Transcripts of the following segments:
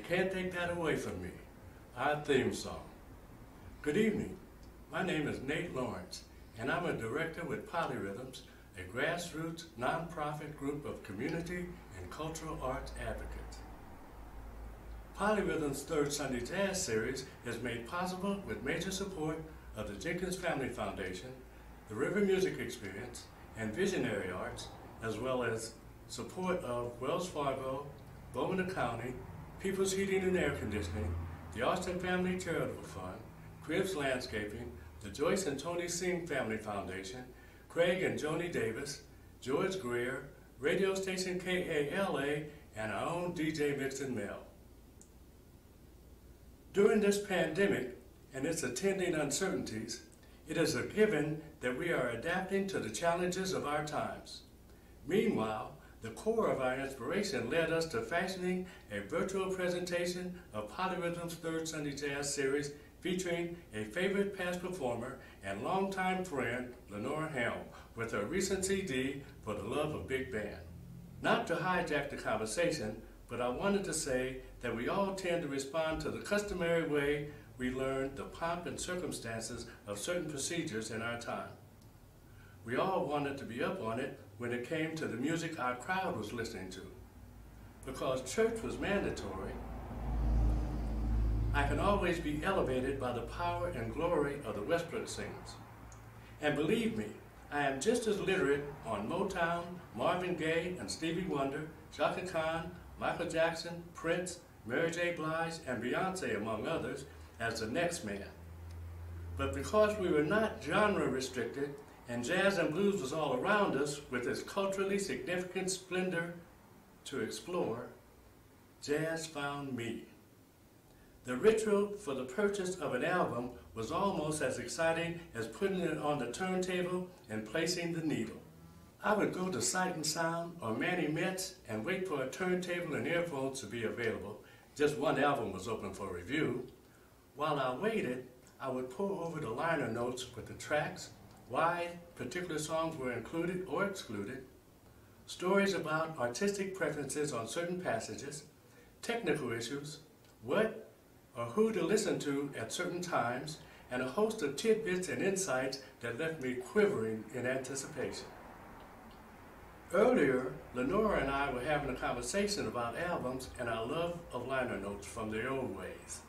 can't take that away from me. Our theme song. Good evening. My name is Nate Lawrence, and I'm a director with Polyrhythms, a grassroots nonprofit group of community and cultural arts advocates. Polyrhythms' Third Sunday Jazz Series is made possible with major support of the Jenkins Family Foundation, the River Music Experience, and Visionary Arts, as well as support of Wells Fargo, Bowman County, People's Heating and Air Conditioning, the Austin Family Charitable Fund, Cribs Landscaping, the Joyce and Tony Singh Family Foundation, Craig and Joni Davis, George Greer, radio station KALA, and our own DJ Mixon Mel. During this pandemic and its attending uncertainties, it is a given that we are adapting to the challenges of our times. Meanwhile, the core of our inspiration led us to fashioning a virtual presentation of Polyrhythms' Third Sunday Jazz Series featuring a favorite past performer and longtime friend, Lenra Helm, with her recent CD, For the Love of Big Band. Not to hijack the conversation, but I wanted to say that we all tend to respond to the customary way we learned the pomp and circumstances of certain procedures in our time. We all wanted to be up on it when it came to the music our crowd was listening to. Because church was mandatory, I can always be elevated by the power and glory of the Westbrook Singers. And believe me, I am just as literate on Motown, Marvin Gaye and Stevie Wonder, Chaka Khan, Michael Jackson, Prince, Mary J. Blige, and Beyonce, among others, as the next man. But because we were not genre restricted, and jazz and blues was all around us with its culturally significant splendor to explore, jazz found me. The ritual for the purchase of an album was almost as exciting as putting it on the turntable and placing the needle. I would go to Sight and Sound or Manny Metz and wait for a turntable and earphones to be available. Just one album was open for review. While I waited, I would pour over the liner notes with the tracks, why particular songs were included or excluded, stories about artistic preferences on certain passages, technical issues, what or who to listen to at certain times, and a host of tidbits and insights that left me quivering in anticipation. Earlier, Lenora and I were having a conversation about albums and our love of liner notes from the old ways.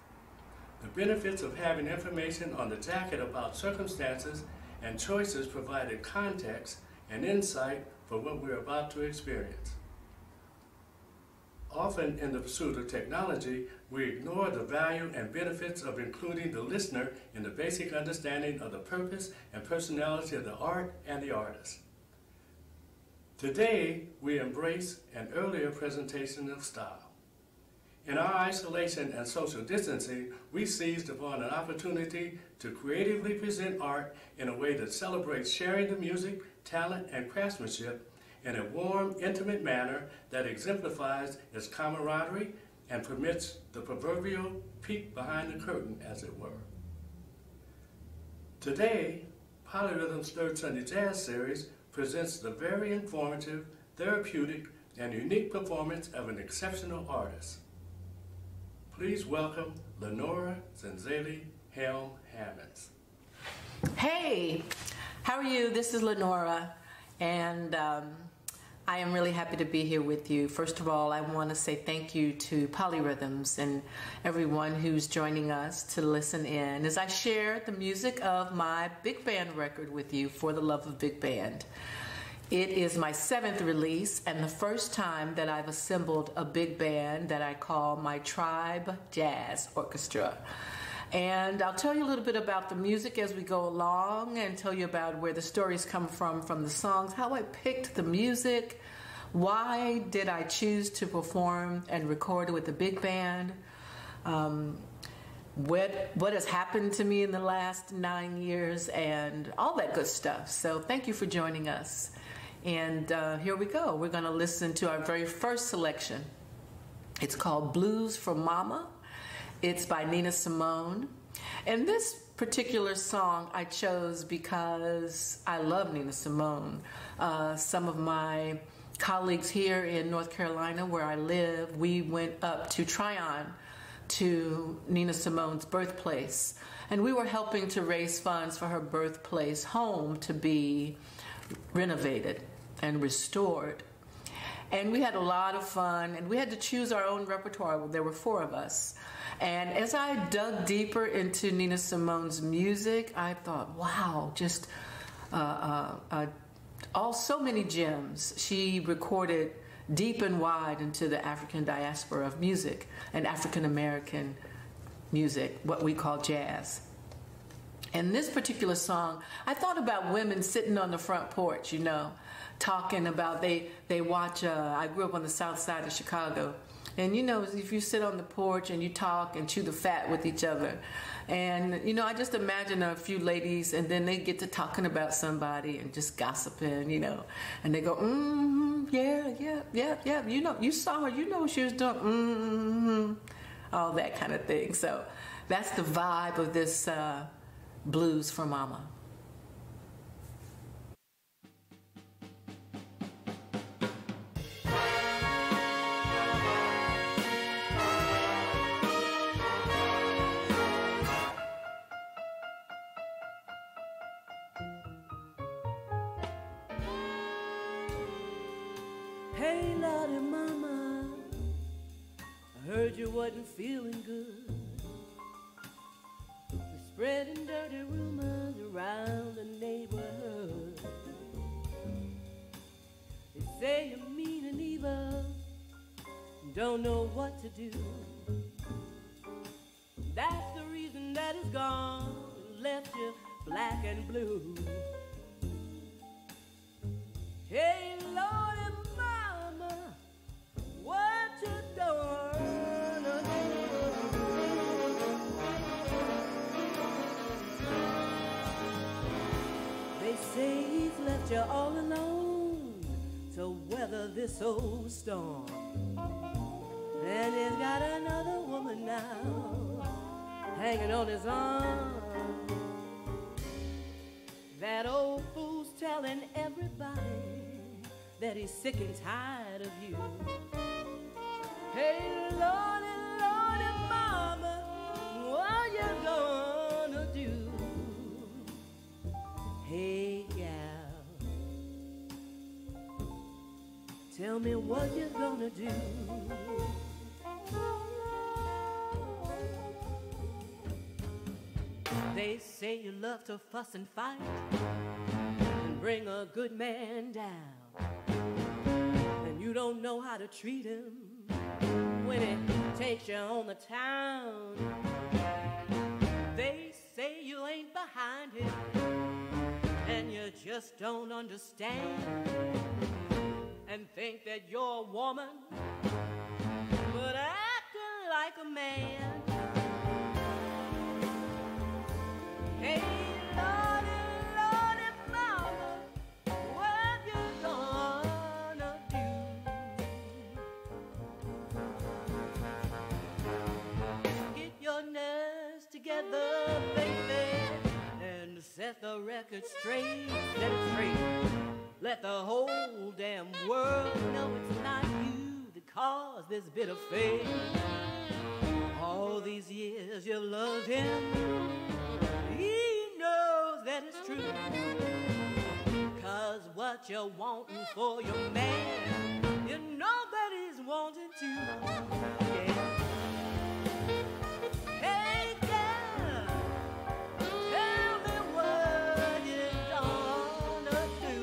The benefits of having information on the jacket about circumstances and choices provided context and insight for what we're about to experience. Often in the pursuit of technology, we ignore the value and benefits of including the listener in the basic understanding of the purpose and personality of the art and the artist. Today, we embrace an earlier presentation of style. In our isolation and social distancing, we seized upon an opportunity to creatively present art in a way that celebrates sharing the music, talent, and craftsmanship in a warm, intimate manner that exemplifies its camaraderie and permits the proverbial peek behind the curtain, as it were. Today, Polyrhythms' Third Sunday Jazz Series presents the very informative, therapeutic, and unique performance of an exceptional artist. Please welcome Lenra Helm Hammonds. Hey, how are you? This is Lenora, and I am really happy to be here with you. First of all, I want to say thank you to Polyrhythms and everyone who's joining us to listen in as I share the music of my big band record with you, For the Love of Big Band. It is my 7th release and the first time that I've assembled a big band that I call my Tribe Jazz Orchestra. And I'll tell you a little bit about the music as we go along and tell you about where the stories come from the songs, how I picked the music, why did I choose to perform and record with the big band, what has happened to me in the last 9 years, and all that good stuff. So thank you for joining us. And here we go. We're going to listen to our very first selection. It's called Blues for Mama. It's by Nina Simone. And this particular song I chose because I love Nina Simone. Some of my colleagues here in North Carolina, where I live, we went up to Tryon to Nina Simone's birthplace. And we were helping to raise funds for her birthplace home to be renovated and restored. And we had a lot of fun, and we had to choose our own repertoire. There were 4 of us. And as I dug deeper into Nina Simone's music, I thought, wow, just so many gems. She recorded deep and wide into the African diaspora of music and African American music, what we call jazz. And this particular song, I thought about women sitting on the front porch, you know, talking about, they watch, I grew up on the south side of Chicago. And you know, if you sit on the porch and you talk and chew the fat with each other. And you know, I just imagine a few ladies and then they get to talking about somebody and just gossiping, you know. And they go, yeah, you know, you saw her, you know what she was doing, all that kind of thing. So that's the vibe of this Blues for Mama. Hey, Lottie Mama, I heard you wasn't feeling good. You're spreading dirty rumors around the neighborhood. They say you're mean and evil, don't know what to do. That's the reason that it's gone and left you black and blue. Hey, Lordy Mama, what you gonna do? They say he's left you all alone to weather this old storm. And he's got another woman now hanging on his arm. That old fool's telling everybody that he's sick and tired of you. Hey, Lordy, Lordy, Mama, what you gonna do? Hey, gal, tell me what you gonna do. They say you love to fuss and fight and bring a good man down, and you don't know how to treat him when it takes you on the town. They say you ain't behind him and you just don't understand, and think that you're a woman but acting like a man. Hey, Lordy, Lordy, Mama, what you gonna do? Get your nerves together, baby, and set the record straight, set it straight. Let the whole damn world know it's not you that caused this bit of fate. All these years you loved him, he knows that it's true. 'Cause what you're wanting for your man, you know that he's wanting to. Yeah. Hey, girl, tell me what you're gonna do.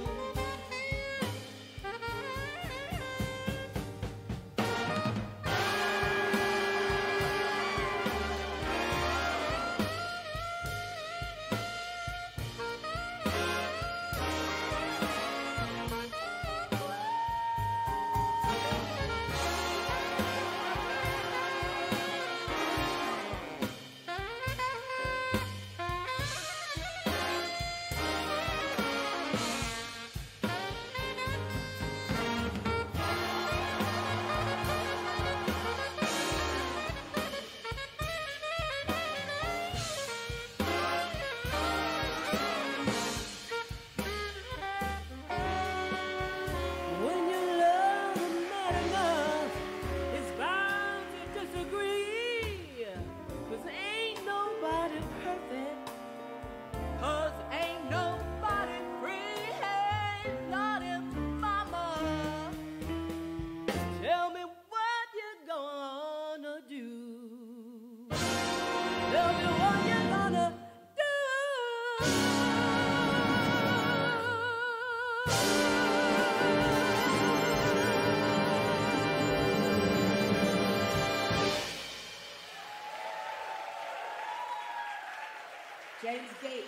James Gates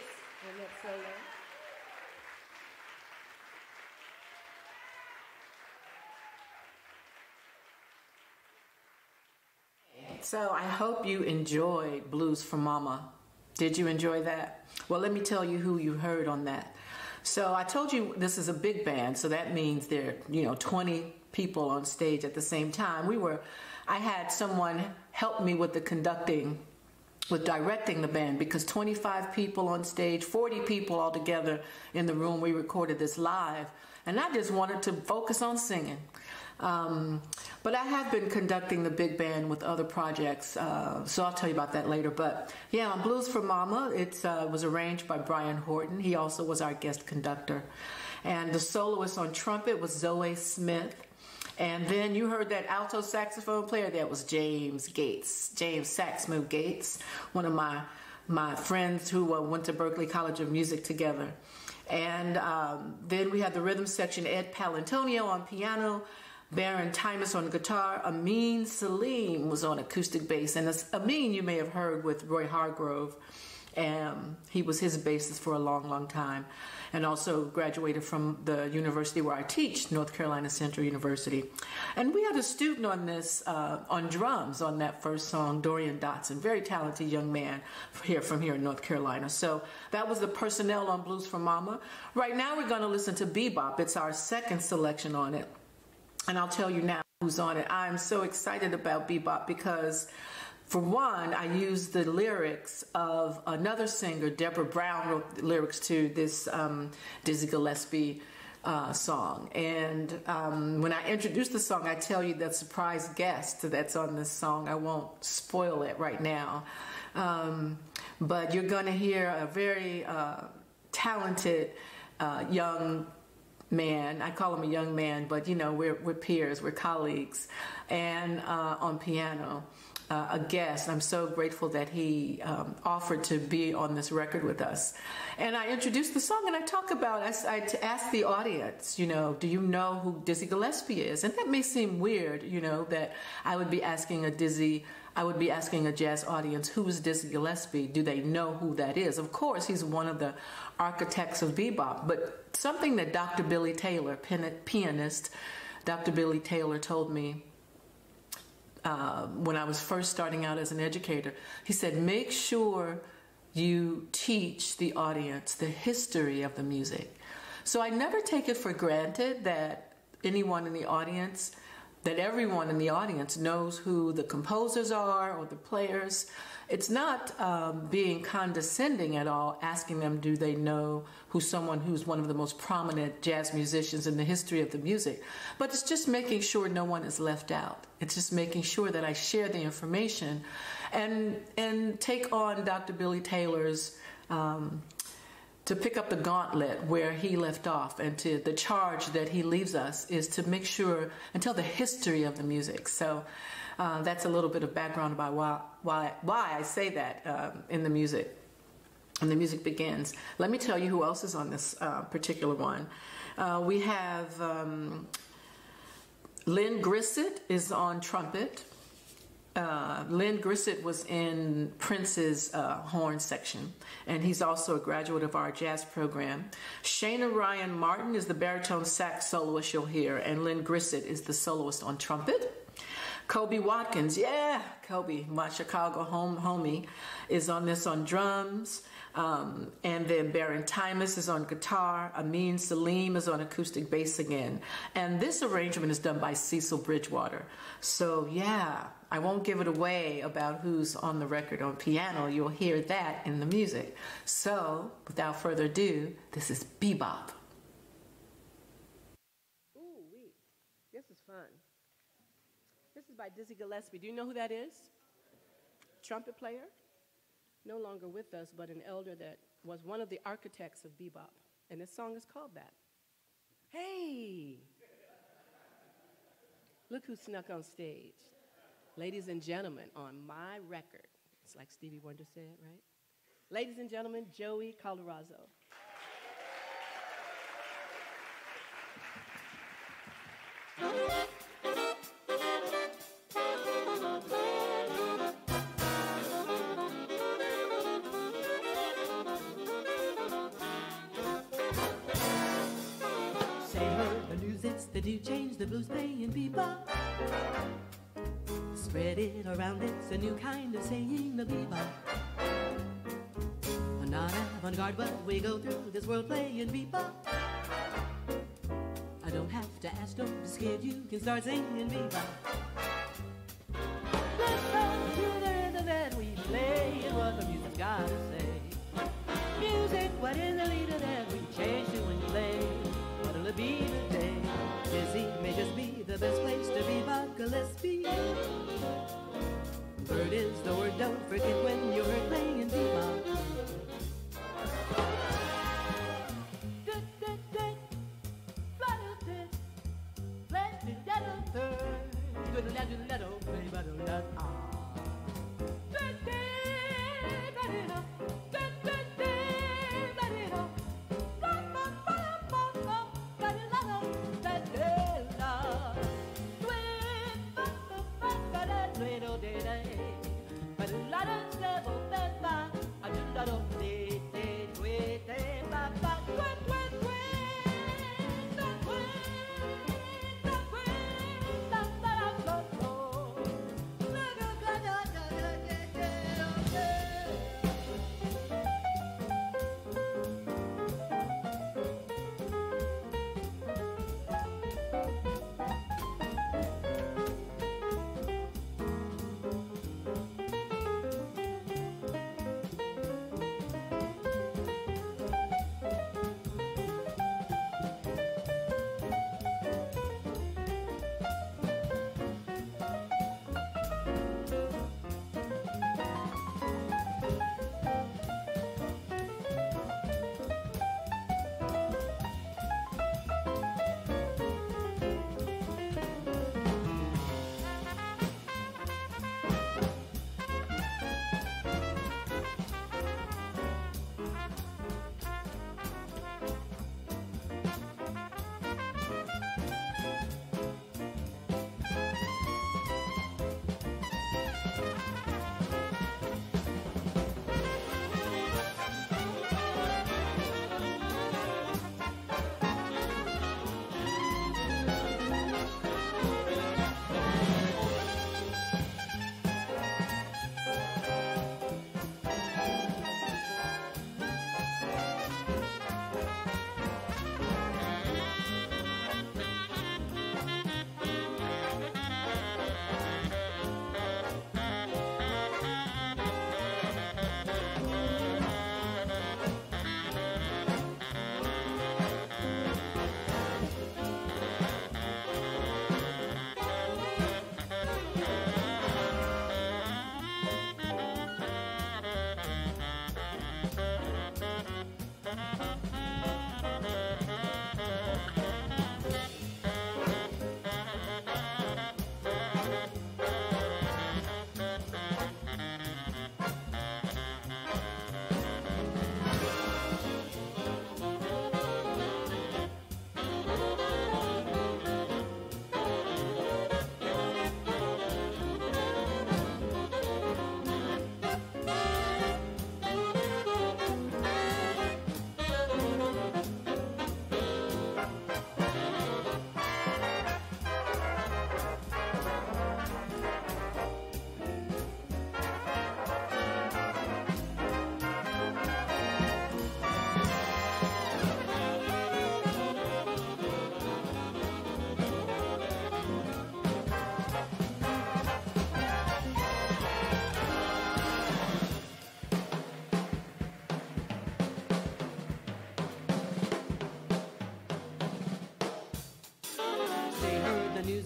on that solo. So I hope you enjoyed Blues for Mama. Did you enjoy that? Well, let me tell you who you heard on that. So I told you this is a big band, so that means there are, 20 people on stage at the same time. I had someone help me with the conducting, with directing the band, because 25 people on stage, 40 people all together in the room. We recorded this live, and I just wanted to focus on singing. But I have been conducting the big band with other projects, so I'll tell you about that later. But yeah, on Blues for Mama, it was arranged by Brian Horton. He also was our guest conductor. And the soloist on trumpet was Zoe Smith. And then you heard that alto saxophone player. That was James Gates, James Saxmo Gates, one of my friends who went to Berklee College of Music together. And then we had the rhythm section, Ed Palantonio on piano, Baron Timus on guitar, Amin Salim was on acoustic bass. And Amin you may have heard with Roy Hargrove. He was his bassist for a long, long time. And also graduated from the university where I teach, North Carolina Central University. And we had a student on this, on drums on that first song, Dorian Dotson, very talented young man from here in North Carolina. So that was the personnel on Blues for Mama. Right now we're going to listen to Bebop. It's our second selection on it. And I'll tell you now who's on it. I'm so excited about Bebop because, for one, I used the lyrics of another singer. Deborah Brown wrote the lyrics to this Dizzy Gillespie song. And when I introduce the song, I tell you the surprise guest that's on this song. I won't spoil it right now. But you're going to hear a very talented young man. I call him a young man, but we're peers, we're colleagues, and on piano. A guest. I'm so grateful that he offered to be on this record with us. And I introduced the song and I talk about, I ask the audience, do you know who Dizzy Gillespie is? And that may seem weird, that I would be asking a jazz audience, who is Dizzy Gillespie? Do they know who that is? Of course, he's one of the architects of bebop, but something that Dr. Billy Taylor, pianist, Dr. Billy Taylor told me when I was first starting out as an educator, he said, make sure you teach the audience the history of the music. So I never take it for granted that everyone in the audience knows who the composers are or the players. It's not being condescending at all, asking them, do they know who's one of the most prominent jazz musicians in the history of the music? But it's just making sure no one is left out. It's just making sure that I share the information and take on Dr. Billy Taylor's to pick up the gauntlet where he left off, and the charge that he leaves us is to make sure and tell the history of the music. So that's a little bit of background about why I say that in the music. And the music begins. Let me tell you who else is on this particular one. We have Lynn Grissett is on trumpet. Lynn Grissett was in Prince's horn section, and he's also a graduate of our jazz program. Shana Ryan Martin is the baritone sax soloist you'll hear, and Lynn Grissett is the soloist on trumpet. Kobe Watkins, yeah, Kobe, my Chicago homie, is on this on drums. And then Baron Timus is on guitar. Amin Salim is on acoustic bass again. And this arrangement is done by Cecil Bridgewater. So yeah, I won't give it away about who's on the record on piano. You'll hear that in the music. So without further ado, this is Bebop. Ooh, wee. This is fun. This is by Dizzy Gillespie. Do you know who that is? Trumpet player? No longer with us, but an elder that was one of the architects of bebop. And this song is called that. Hey! Look who snuck on stage. Ladies and gentlemen, on my record. It's like Stevie Wonder said, right? Ladies and gentlemen, Joey Calderazzo. news hits that do change the blues playing bebop. Spread it around, it's a new kind of saying the bebop. Not avant-garde, but we go through this world playing bebop. I don't have to ask, don't be scared, you can start singing bebop. Listen to the rhythm that we play and what the music's got to say. Music, what is the leader that we change to and play? What'll it be today? Dizzy may just be the best place to bebop Gillespie. Bird is the word, don't forget when you're playing bebop.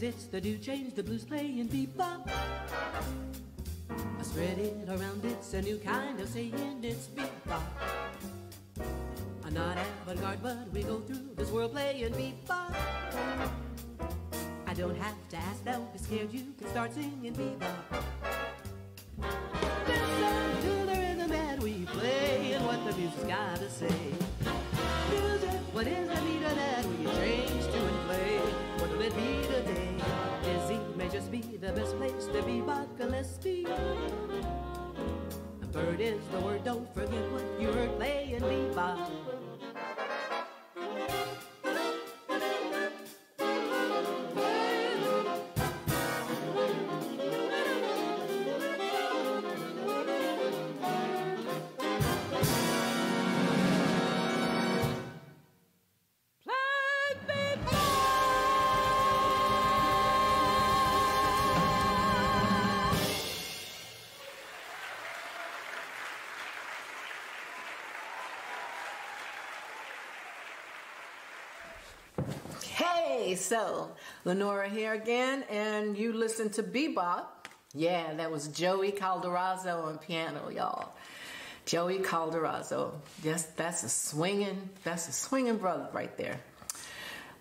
It's the do change the blues playing bebop. I spread it around, it's a new kind of saying, it's bebop. I'm not avant-garde, but we go through this world playing bebop. I don't have to ask, don't be scared, you can start singing bebop. Listen to the rhythm that we play and what the music's got to say. Music, what is the meter that we change to and play? What'll it be today? Dizzy may just be the best place to bebop Gillespie. A bird is the word, don't forget what you heard playing bebop. Okay, so Lenora here again, and you listen to Bebop. Yeah, that was Joey Calderazzo on piano, y'all. Joey Calderazzo. Yes, that's a swinging brother right there.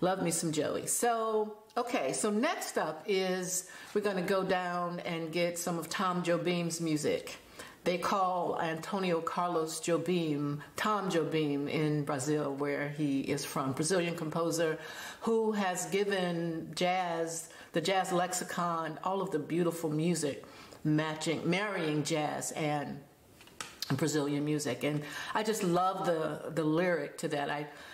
Love me some Joey. So, okay, so next up is we're going to go down and get some of Tom Jobim's music. They call Antonio Carlos Jobim Tom Jobim in Brazil, where he is from. Brazilian composer who has given jazz, the jazz lexicon, all of the beautiful music, marrying jazz and Brazilian music. And I just love the lyric to that.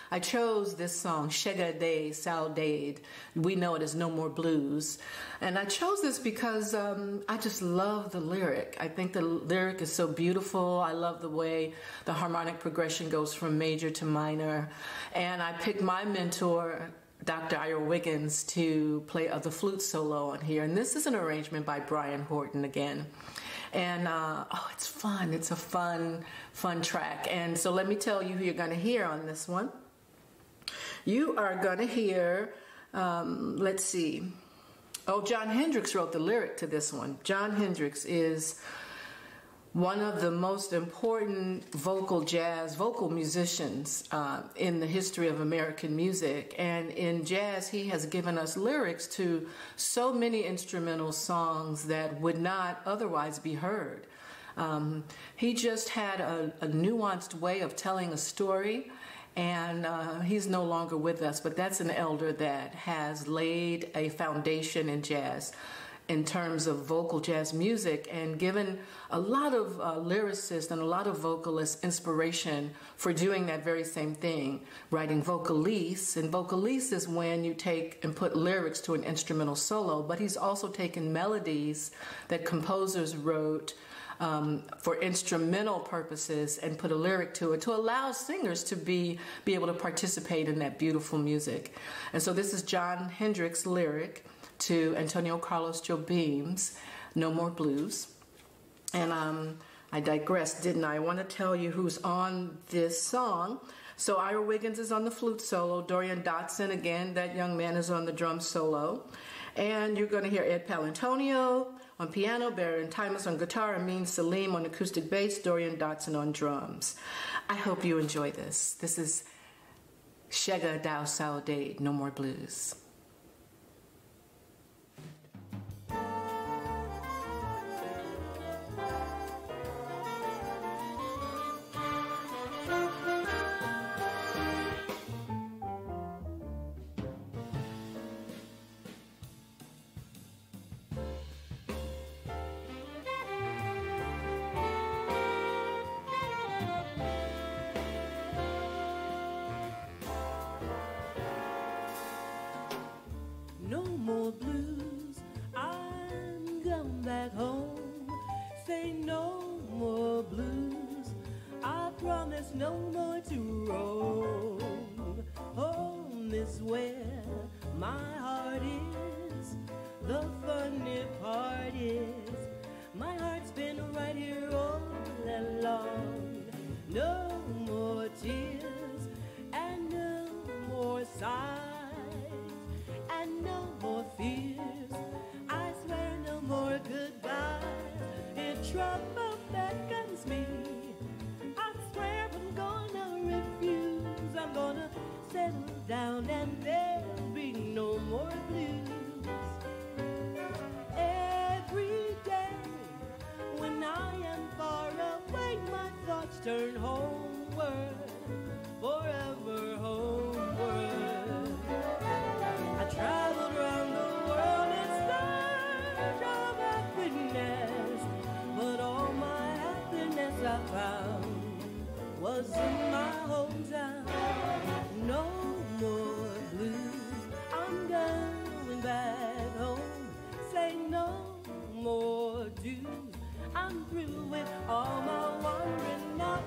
I chose this song, Chega de Saudade. We know it as No More Blues. And I chose this because I just love the lyric. I think the lyric is so beautiful. I love the way the harmonic progression goes from major to minor. And I picked my mentor, Dr. Ira Wiggins, to play the flute solo on here. And this is an arrangement by Brian Horton again. And it's fun. It's a fun track. And so let me tell you who you're going to hear on this one. You are going to hear, let's see. Oh, John Hendricks wrote the lyric to this one. John Hendricks is one of the most important vocal musicians in the history of American music. And in jazz, he has given us lyrics to so many instrumental songs that would not otherwise be heard. He just had a nuanced way of telling a story, and he's no longer with us, but that's an elder that has laid a foundation in jazz in terms of vocal jazz music and given a lot of lyricists and a lot of vocalists inspiration for doing that very same thing, writing vocalises. And vocalise is when you take and put lyrics to an instrumental solo, but he's also taken melodies that composers wrote for instrumental purposes and put a lyric to it to allow singers to be able to participate in that beautiful music. And so this is John Hendricks' lyric to Antonio Carlos Jobim's No More Blues. And I digressed, didn't I? I want to tell you who's on this song. So Ira Wiggins is on the flute solo. Dorian Dotson, again, that young man, is on the drum solo. And you're going to hear Ed Palantonio on piano, Baron Timus on guitar, Amin Salim on acoustic bass, Dorian Dotson on drums. I hope you enjoy this. This is Chega da Saudade, No More Blues. No more blues, I'm going back home. Say no more blues, I promise no more to roam. Home is where my heart is. The funny part is my heart's been right here all along. No more tears and no more sighs. And no more fears, I swear no more goodbyes. If trouble beckons me, I swear I'm gonna refuse. I'm gonna settle down and there'll be no more blues. Every day when I am far away, my thoughts turn homeward, forever homeward. Traveled around the world in search of happiness, but all my happiness I found was in my hometown. No more blues, I'm going back home. Say no more dues, I'm through with all my wandering now.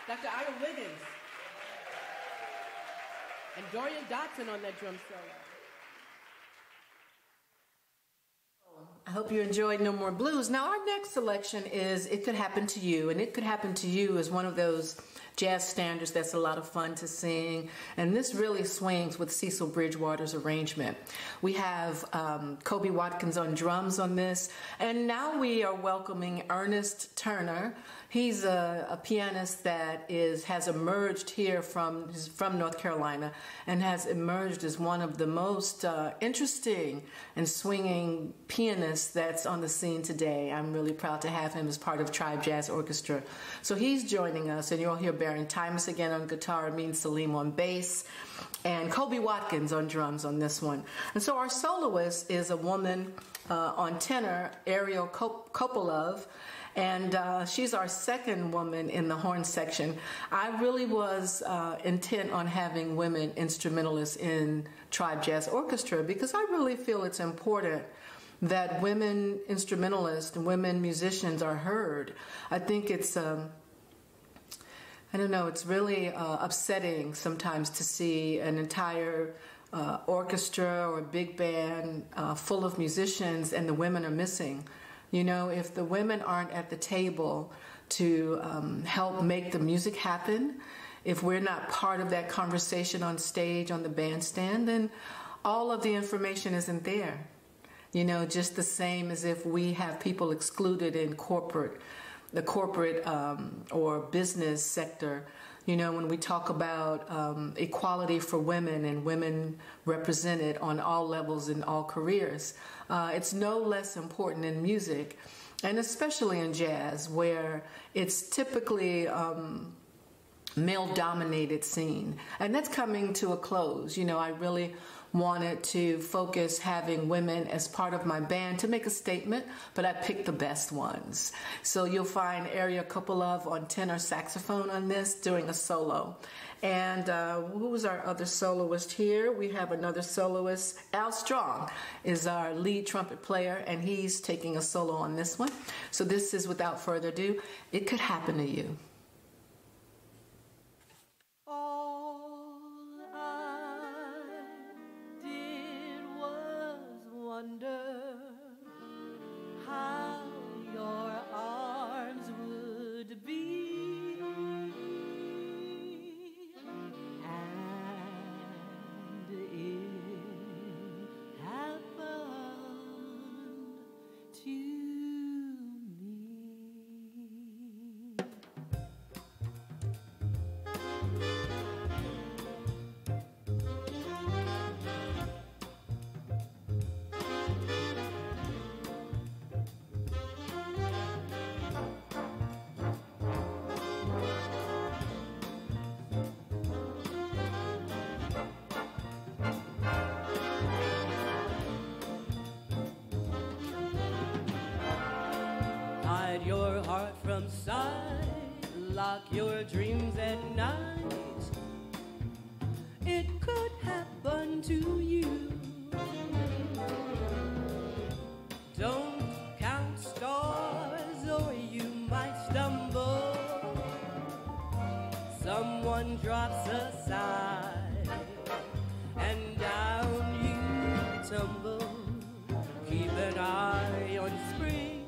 Dr. Ira Wiggins and Dorian Dotson on that drum solo. I hope you enjoyed No More Blues. Now, our next selection is It Could Happen to You, and It Could Happen to You is one of those jazz standards that's a lot of fun to sing, and this really swings with Cecil Bridgewater's arrangement. We have Kobe Watkins on drums on this, and now we are welcoming Ernest Turner. He's a pianist that has emerged here from North Carolina and has emerged as one of the most interesting and swinging pianists that's on the scene today. I'm really proud to have him as part of Tribe Jazz Orchestra. So he's joining us, and you'll hear Baron Timus again on guitar, Amin Salim on bass, and Kobe Watkins on drums on this one. And so our soloist is a woman on tenor, Ariel Kopolov, and she's our second woman in the horn section. I really was intent on having women instrumentalists in Tribe Jazz Orchestra because I really feel it's important that women instrumentalists and women musicians are heard. I think it's, I don't know, it's really upsetting sometimes to see an entire orchestra or big band full of musicians and the women are missing. You know, if the women aren't at the table to help make the music happen, if we're not part of that conversation on stage, on the bandstand, then all of the information isn't there. You know, just the same as if we have people excluded in the corporate or business sector. You know, when we talk about equality for women and women represented on all levels in all careers, it's no less important in music, and especially in jazz, where it's typically male-dominated scene. And that's coming to a close. You know, I really wanted to focus having women as part of my band to make a statement, but I picked the best ones. So you'll find Ariel Kopolov on tenor saxophone on this doing a solo. And who was our other soloist here? We have another soloist. Al Strong is our lead trumpet player, and he's taking a solo on this one. So this is, without further ado, It Could Happen to You. Wonder how your arms would be, and it happened to me. Hide your heart from sight, lock your dreams at night. It could happen to you. Don't count stars or you might stumble. Someone drops a sigh and down you tumble. Keep an eye on spring,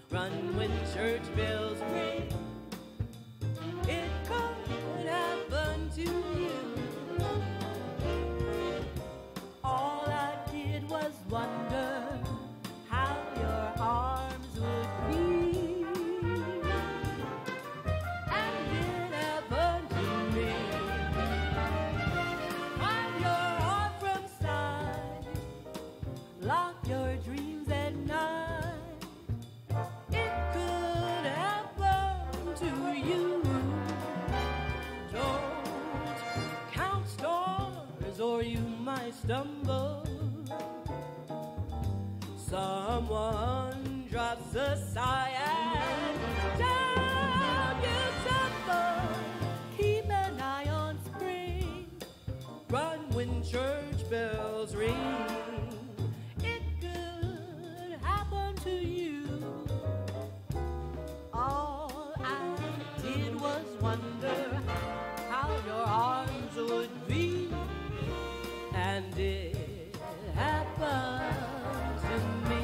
run when church bells ring. It could happen to you. All I did was wonder how your arms would stumble, someone drops a sigh and down you tumble. Keep an eye on spring, run when church bells ring. It could happen to you. All I did was wonder how your arms would be, and it happened to me.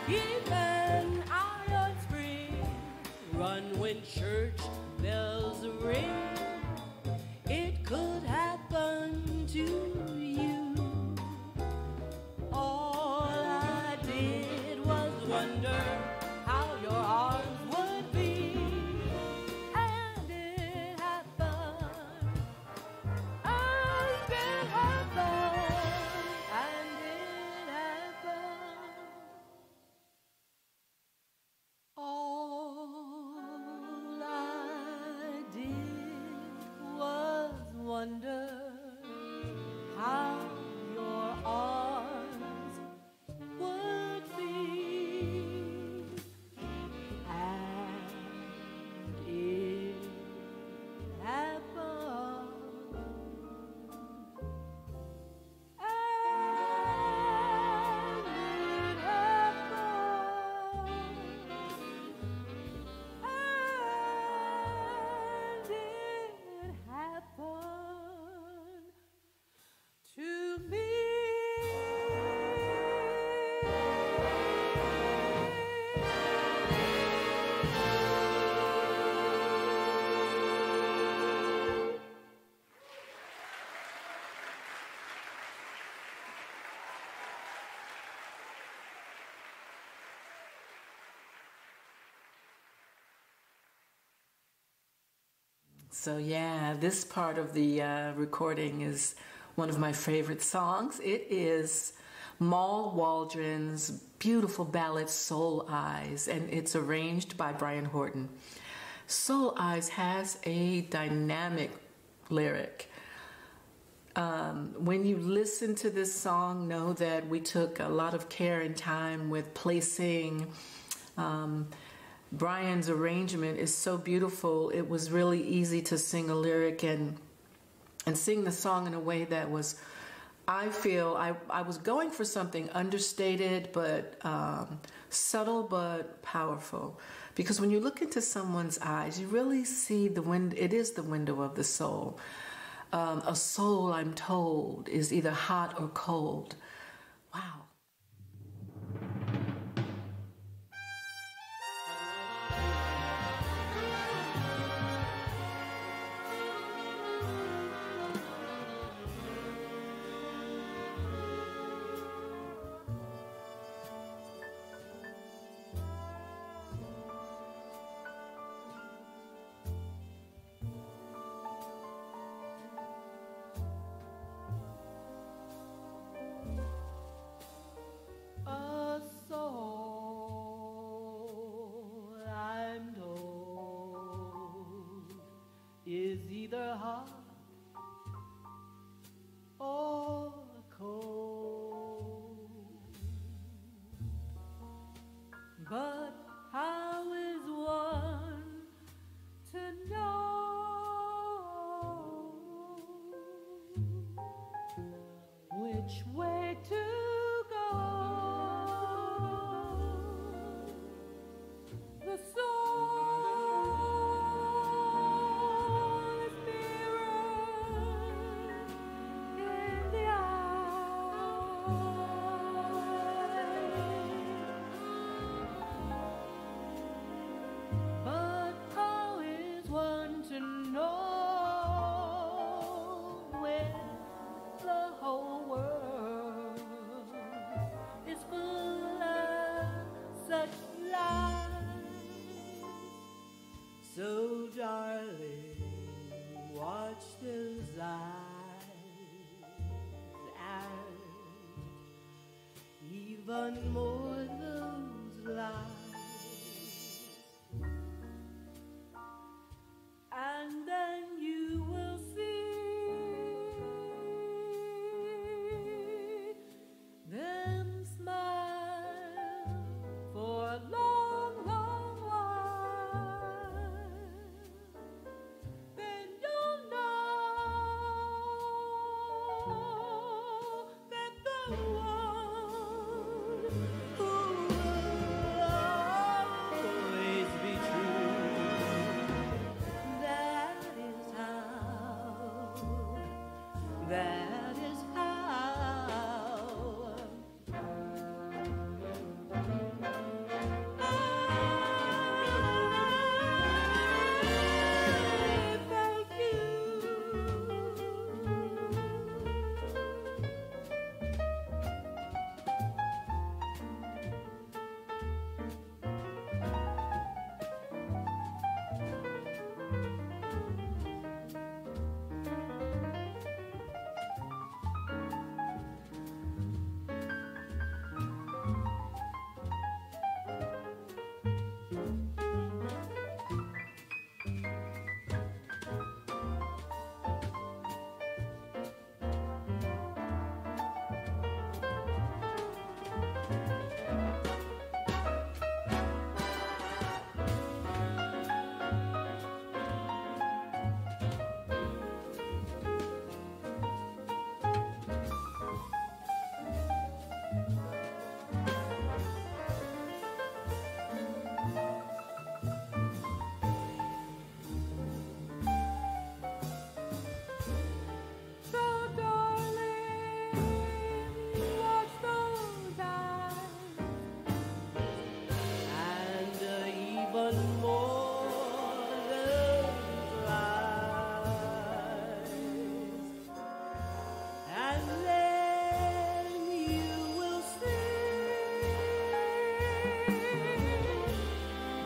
Keep an eye on spring, run when church bells ring. It could happen to you. All I did was wonder how your arms would be, and it happened, and it happened, and it happened. All I did was wonder how your arms would be, and it happened, and it happened. And it happened to me. So yeah, this part of the recording is one of my favorite songs. It is Mal Waldron's beautiful ballad Soul Eyes, and it's arranged by Brian Horton. Soul Eyes has a dynamic lyric. When you listen to this song, know that we took a lot of care and time with placing. Brian's arrangement is so beautiful. It was really easy to sing a lyric and sing the song in a way that was, I feel, I was going for something understated but subtle but powerful. Because when you look into someone's eyes, you really see it is the window of the soul. A soul, I'm told, is either hot or cold. Wow. even more those lies. And then you will see them smile for a long, long while. Then you'll know that the one who will always be true, that is how I thank you. So darling, watch those eyes, and even more those eyes, and then you will see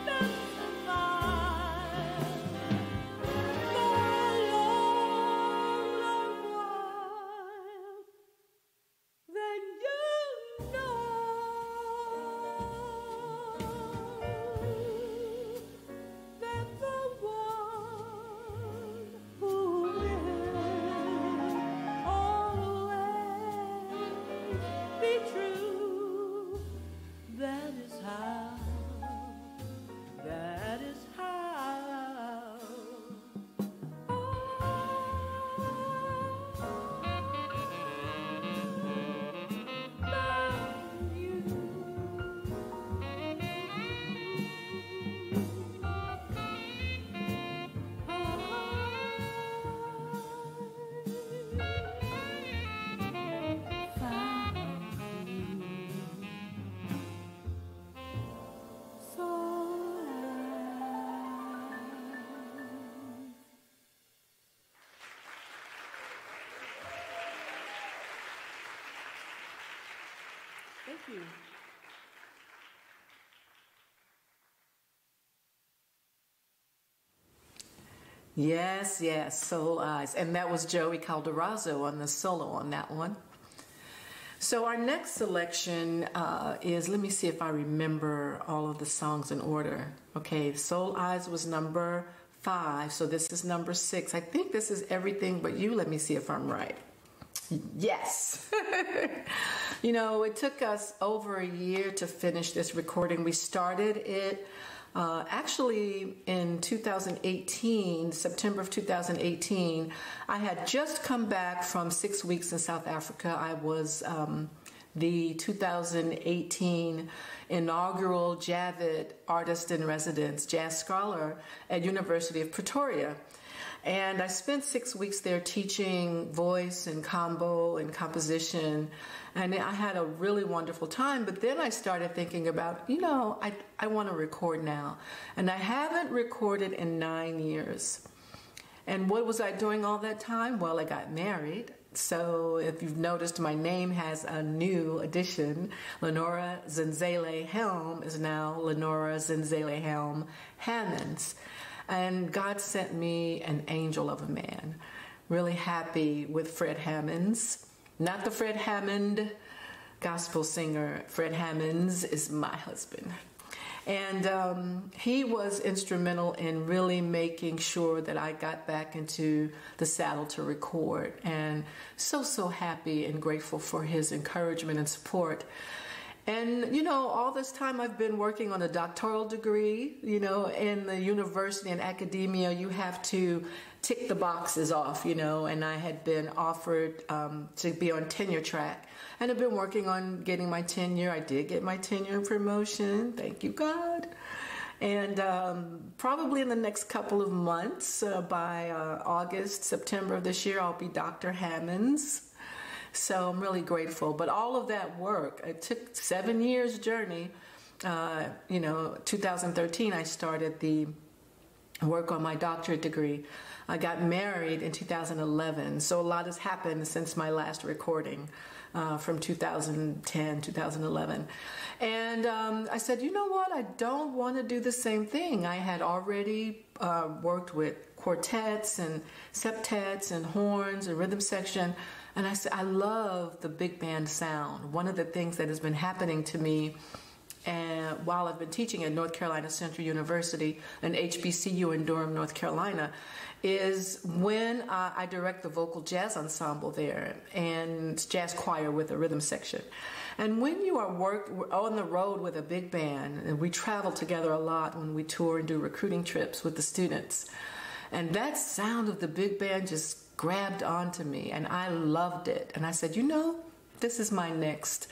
them smile for a long, long while. Then you know that the one who will always be true, that is how Thank you. Yes, yes, Soul Eyes. And that was Joey Calderazzo on the solo on that one. So our next selection is, let me see if I remember all of the songs in order. Okay, Soul Eyes was number 5, so this is number 6. I think this is Everything But You. Let me see if I'm right. Yes. You know, it took us over a year to finish this recording. We started it actually in 2018, September of 2018. I had just come back from 6 weeks in South Africa. I was the 2018 inaugural Javid Artist in Residence Jazz Scholar at University of Pretoria. And I spent 6 weeks there teaching voice and combo and composition. And I had a really wonderful time. But then I started thinking about, you know, I want to record now. And I haven't recorded in 9 years. And what was I doing all that time? Well, I got married. So if you've noticed, my name has a new addition. Lenra Helm is now Lenra Helm Hammonds. And God sent me an angel of a man. Really happy with Fred Hammonds. Not the Fred Hammond gospel singer Fred Hammonds is my husband. And he was instrumental in really making sure that I got back into the saddle to record. And so happy and grateful for his encouragement and support. And, you know, all this time I've been working on a doctoral degree. You know, in the university and academia, you have to tick the boxes off, you know, and I had been offered to be on tenure track. And I've been working on getting my tenure. I did get my tenure and promotion. Thank you, God. And probably in the next couple of months, by August, September of this year, I'll be Dr. Hammonds. So I'm really grateful. But all of that work, it took 7 years journey. You know, 2013, I started the work on my doctorate degree. I got married in 2011. So a lot has happened since my last recording. From 2010, 2011. And I said, you know what? I don't want to do the same thing. I had already worked with quartets and septets and horns and rhythm section. And I said, I love the big band sound. One of the things that has been happening to me while I've been teaching at North Carolina Central University, an HBCU in Durham, North Carolina, is when I direct the vocal jazz ensemble there and jazz choir with a rhythm section. And when you are on the road with a big band, and we travel together a lot when we tour and do recruiting trips with the students, and that sound of the big band just grabbed onto me, and I loved it. And I said, you know, this is my next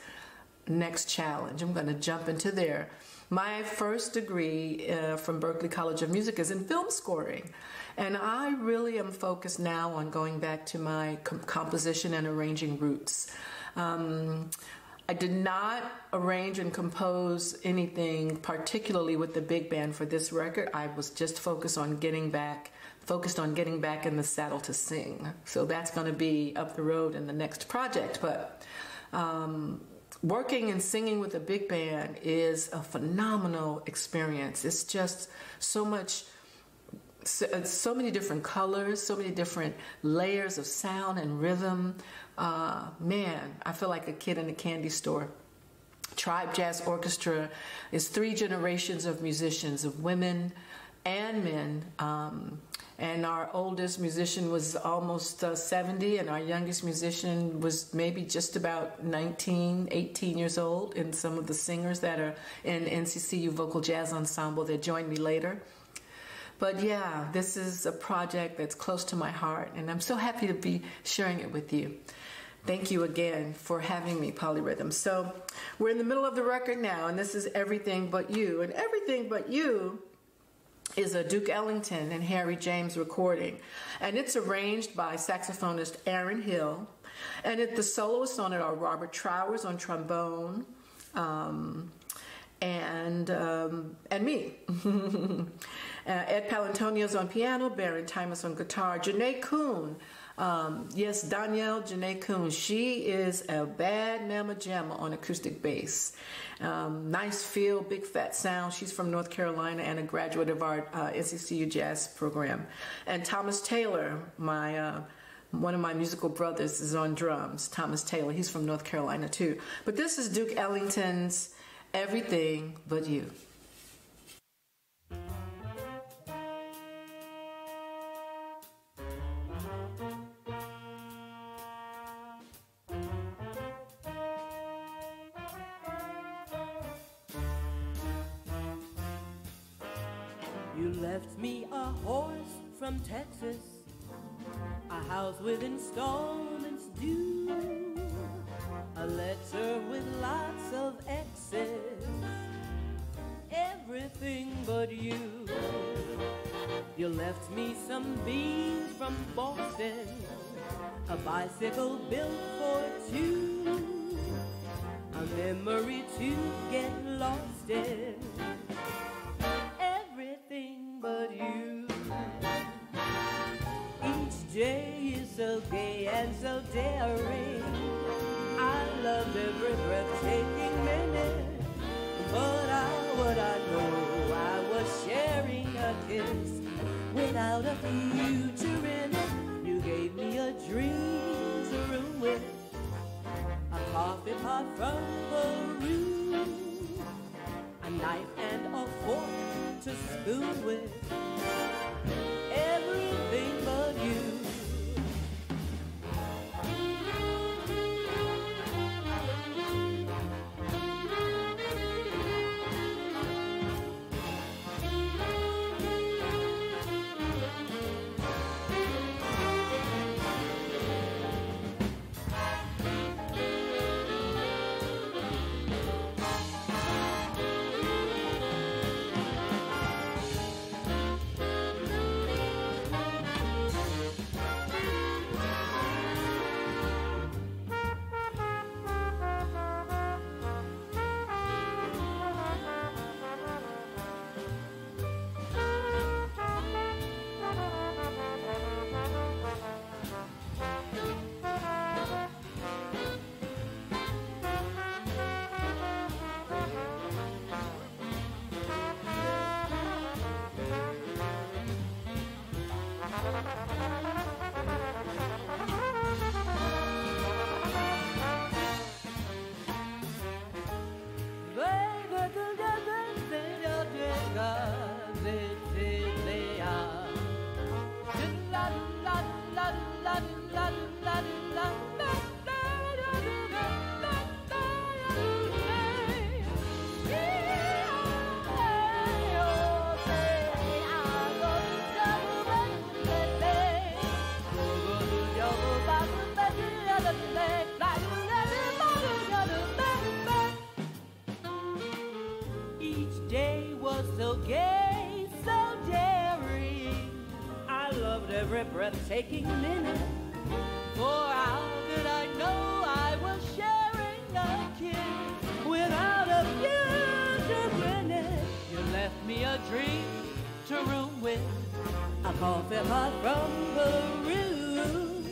challenge. I'm going to jump into there. My first degree from Berklee College of Music is in film scoring. And I really am focused now on going back to my composition and arranging roots. I did not arrange and compose anything particularly with the big band for this record. I was just focused on getting back in the saddle to sing. So that's going to be up the road in the next project. But working and singing with a big band is a phenomenal experience. It's just so many different colors, so many different layers of sound and rhythm. Man, I feel like a kid in a candy store. Tribe Jazz Orchestra is 3 generations of musicians, of women and men. And our oldest musician was almost 70, and our youngest musician was maybe just about 19, 18 years old, and some of the singers that are in NCCU Vocal Jazz Ensemble that joined me later. But yeah, this is a project that's close to my heart, and I'm so happy to be sharing it with you. Thank you again for having me, Polyrhythm. So we're in the middle of the record now, and this is Everything But You. And Everything But You is a Duke Ellington and Harry James recording. And it's arranged by saxophonist Lenra Helm. And the soloists on it are Robert Trowers on trombone, and me. Ed Palantonio's on piano, Baron Timus on guitar, Janae Kuhn. Yes, Danielle Janae Kuhn. She is a bad mamma jamma on acoustic bass. Nice feel, big fat sound. She's from North Carolina and a graduate of our NCCU jazz program. And Thomas Taylor, one of my musical brothers, is on drums. Thomas Taylor, he's from North Carolina too. But this is Duke Ellington's Everything But You. You left me a horse from Texas, a house with installments due, a letter with lots of X's, everything but you. You left me some beans from Boston, a bicycle built for 2, a memory to get lost in, everything but you. Each day is so gay and so daring, I loved every breathtaking minute, but how would I know I was sharing a kiss without a future in it? You gave me a dream to room with, a coffee pot from Peru, a knife and a fork to spoon with, everything but you. Each day was so gay, so daring. I loved every breathtaking minute. For how could I know I was sharing a kiss without a future grinning? You left me a dream to room with, a coffee pot from Peru,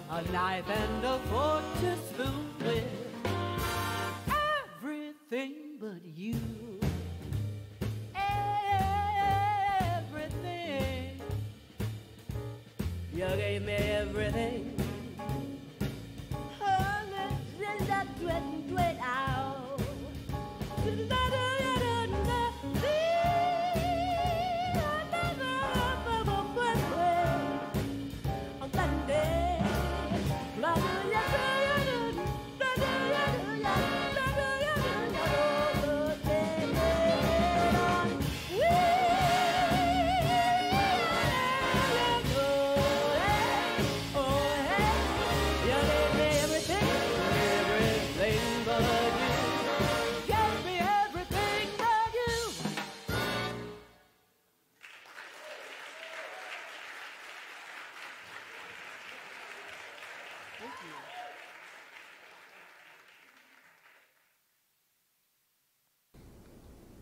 a knife and a fork to spoon with, everything but you. Everything. You gave me everything. Oh, let's let it out.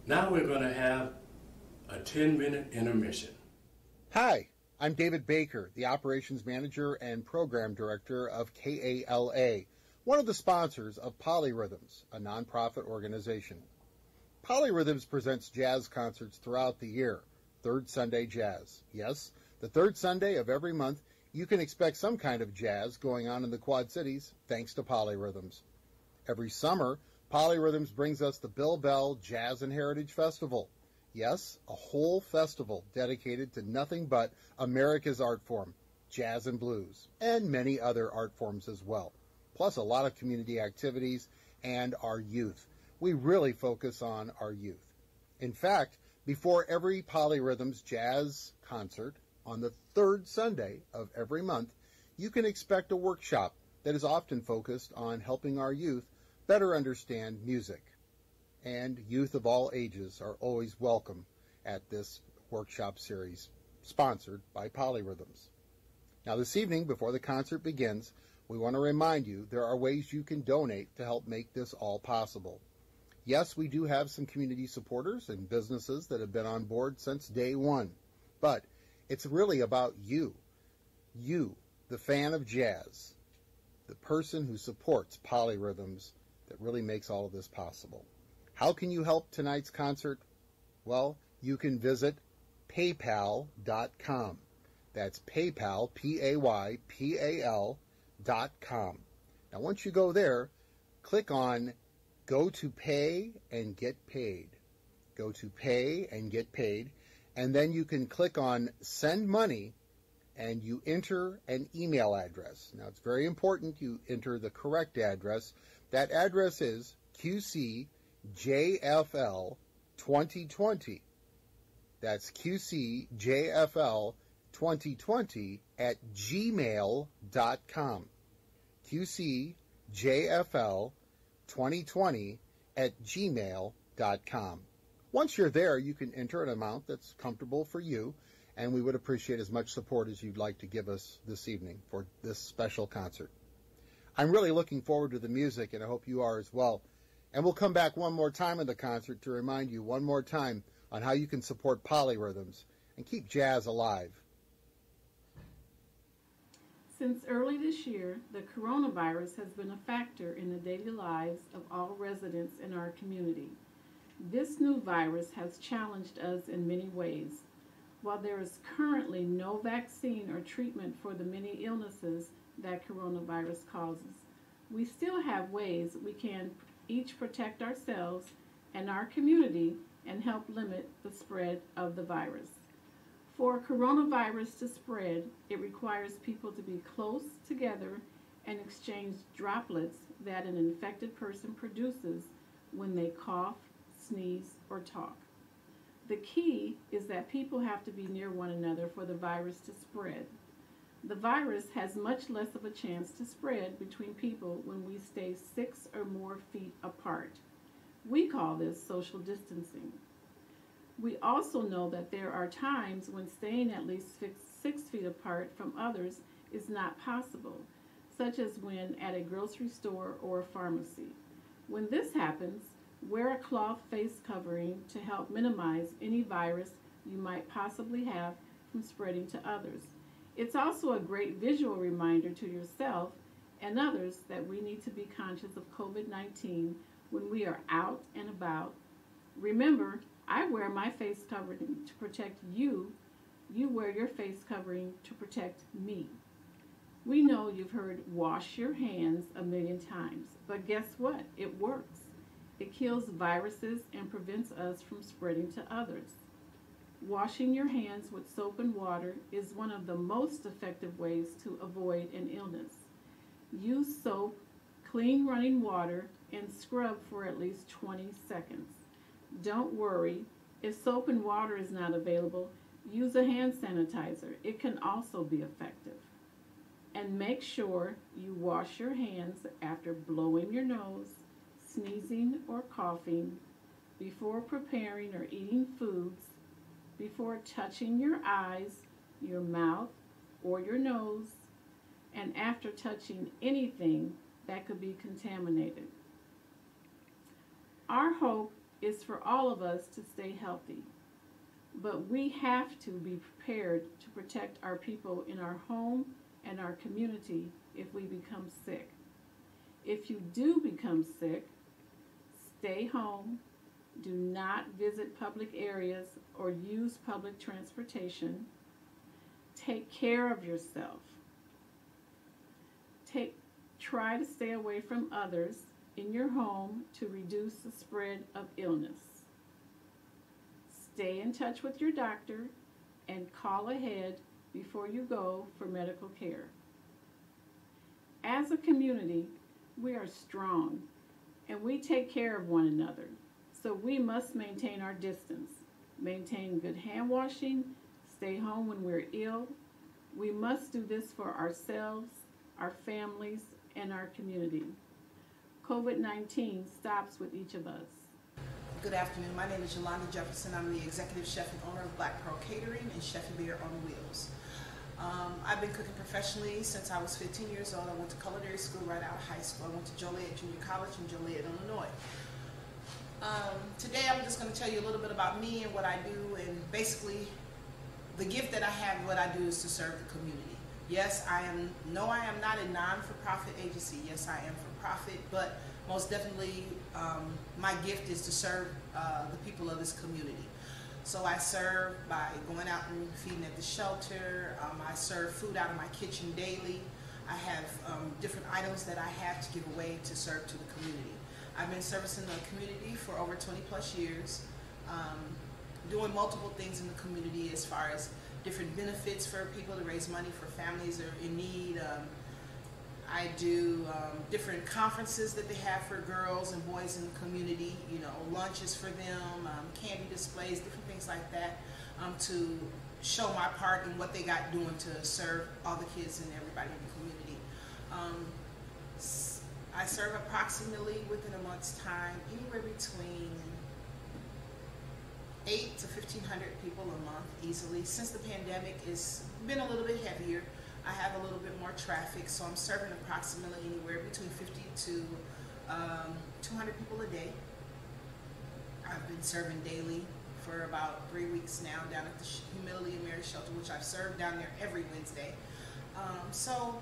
Now we're going to have a 10-minute intermission. Hi, I'm David Baker, the Operations Manager and Program Director of KALA, one of the sponsors of Polyrhythms, a nonprofit organization. Polyrhythms presents jazz concerts throughout the year, Third Sunday Jazz. Yes, the third Sunday of every month, you can expect some kind of jazz going on in the Quad Cities, thanks to Polyrhythms. Every summer, Polyrhythms brings us the Bill Bell Jazz and Heritage Festival. Yes, a whole festival dedicated to nothing but America's art form, jazz and blues, and many other art forms as well, plus a lot of community activities and our youth. We really focus on our youth. In fact, before every Polyrhythms jazz concert on the third Sunday of every month, you can expect a workshop that is often focused on helping our youth better understand music. And youth of all ages are always welcome at this workshop series, sponsored by Polyrhythms. Now this evening, before the concert begins, we want to remind you there are ways you can donate to help make this all possible. Yes, we do have some community supporters and businesses that have been on board since day one, but it's really about you, the fan of jazz, the person who supports Polyrhythms, that really makes all of this possible. How can you help tonight's concert? Well, you can visit paypal.com. That's PayPal, P-A-Y-P-A-L.com. Now, once you go there, click on Go to Pay and Get Paid. Go to Pay and Get Paid, and then you can click on Send Money, and you enter an email address. Now, it's very important you enter the correct address. That address is QCJFL2020. That's QCJFL2020 @gmail.com. QCJFL2020 @gmail.com. Once you're there, you can enter an amount that's comfortable for you, and we would appreciate as much support as you'd like to give us this evening for this special concert. I'm really looking forward to the music, and I hope you are as well. And we'll come back one more time in the concert to remind you one more time on how you can support Polyrhythms and keep jazz alive. Since early this year, the coronavirus has been a factor in the daily lives of all residents in our community. This new virus has challenged us in many ways. While there is currently no vaccine or treatment for the many illnesses that coronavirus causes, we still have ways we can each protect ourselves and our community and help limit the spread of the virus. For coronavirus to spread, it requires people to be close together and exchange droplets that an infected person produces when they cough, sneeze, or talk. The key is that people have to be near one another for the virus to spread. The virus has much less of a chance to spread between people when we stay 6 or more feet apart. We call this social distancing. We also know that there are times when staying at least 6 feet apart from others is not possible, such as when at a grocery store or a pharmacy. When this happens, wear a cloth face covering to help minimize any virus you might possibly have from spreading to others. It's also a great visual reminder to yourself and others that we need to be conscious of COVID-19 when we are out and about. Remember, I wear my face covering to protect you. You wear your face covering to protect me. We know you've heard wash your hands a million times, but guess what? It works. It kills viruses and prevents us from spreading to others. Washing your hands with soap and water is one of the most effective ways to avoid an illness. Use soap, clean running water, and scrub for at least 20 seconds. Don't worry, if soap and water is not available, use a hand sanitizer. It can also be effective. And make sure you wash your hands after blowing your nose, sneezing or coughing, before preparing or eating foods, before touching your eyes, your mouth, or your nose, and after touching anything that could be contaminated. Our hope is for all of us to stay healthy, but we have to be prepared to protect our people in our home and our community if we become sick. If you do become sick, stay home, do not visit public areas or use public transportation. Take care of yourself. Try to stay away from others in your home to reduce the spread of illness. Stay in touch with your doctor and call ahead before you go for medical care. As a community, we are strong and we take care of one another, so we must maintain our distance, maintain good hand washing, stay home when we're ill. We must do this for ourselves, our families, and our community. COVID-19 stops with each of us. Good afternoon. My name is Yolanda Jefferson. I'm the executive chef and owner of Black Pearl Catering and Chef and Beer on Wheels. I've been cooking professionally since I was 15 years old. I went to culinary school right out of high school. I went to Joliet Junior College in Joliet, Illinois. Today I'm just going to tell you a little bit about me and what I do, and basically the gift that I have, what I do is to serve the community. Yes, I am not a non-for-profit agency. Yes, I am for profit, but most definitely my gift is to serve the people of this community. So I serve by going out and feeding at the shelter. I serve food out of my kitchen daily. I have different items that I have to give away to serve to the community. I've been servicing the community for over 20 plus years, doing multiple things in the community as far as different benefits for people to raise money for families that are in need. I do different conferences that they have for girls and boys in the community, you know, lunches for them, candy displays, different things like that, to show my part in what they got doing to serve all the kids and everybody in the community. I serve approximately within a month's time, anywhere between 8 to 1,500 people a month easily. Since the pandemic, it's been a little bit heavier. I have a little bit more traffic, so I'm serving approximately anywhere between 50 to 200 people a day. I've been serving daily for about 3 weeks now down at the Humility and Merit Shelter, which I've served down there every Wednesday. So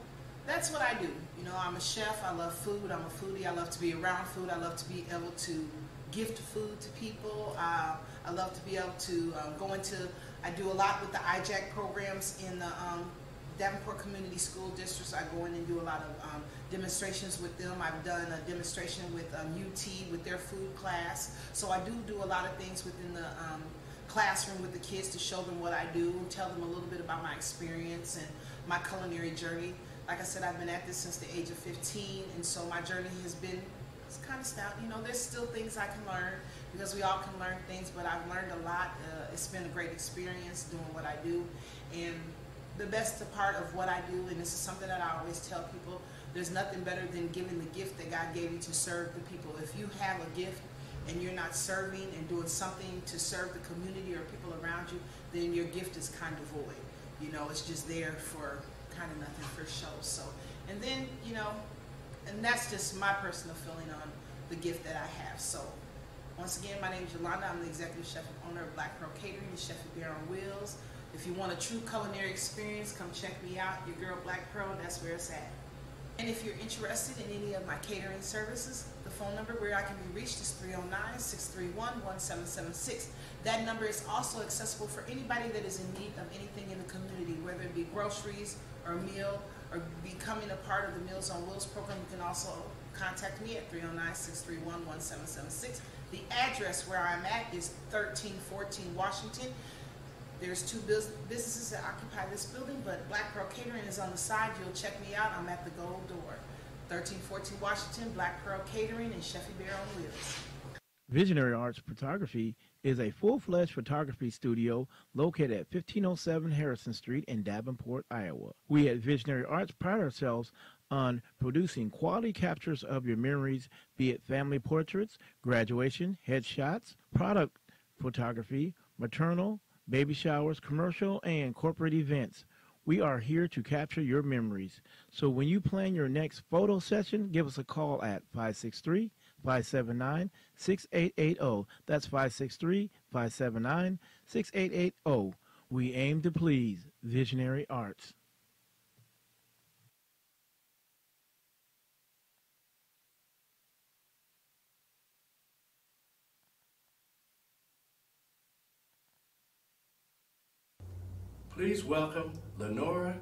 that's what I do. You know, I'm a chef. I love food. I'm a foodie. I love to be around food. I love to be able to gift food to people. I love to be able to go into, I do a lot with the IJAC programs in the Davenport Community School Districts. I go in and do a lot of demonstrations with them. I've done a demonstration with UT with their food class. So I do a lot of things within the classroom with the kids to show them what I do and tell them a little bit about my experience and my culinary journey. Like I said, I've been at this since the age of 15, and so my journey has been, it's kind of stout. You know, there's still things I can learn because we all can learn things, but I've learned a lot. It's been a great experience doing what I do. And the best part of what I do, and this is something that I always tell people, there's nothing better than giving the gift that God gave you to serve the people. If you have a gift and you're not serving and doing something to serve the community or people around you, then your gift is kind of void. You know, it's just there for kind of nothing for show. So, and then, you know, and that's just my personal feeling on the gift that I have. So, once again, my name is Yolanda. I'm the executive chef and owner of Black Pearl Catering and Chef and Bear on Wheels. If you want a true culinary experience, come check me out. Your girl Black Pearl, that's where it's at. And if you're interested in any of my catering services, the phone number where I can be reached is 309-631-1776. That number is also accessible for anybody that is in need of anything in the community, whether it be groceries or a meal or becoming a part of the Meals on Wheels program. You can also contact me at 309-631-1776. The address where I'm at is 1314 Washington. There's two businesses that occupy this building, but Black Pearl Catering is on the side. You'll check me out. I'm at the Gold Door. 1314 Washington, Black Pearl Catering, and Chef and Bear on Wheels. Visionary Arts Photography is a full-fledged photography studio located at 1507 Harrison Street in Davenport, Iowa. We at Visionary Arts pride ourselves on producing quality captures of your memories, be it family portraits, graduation, headshots, product photography, maternal, baby showers, commercial, and corporate events. We are here to capture your memories. So when you plan your next photo session, give us a call at 563-579-6880. That's 563-579-6880. We aim to please. Visionary Arts. Please welcome Lenra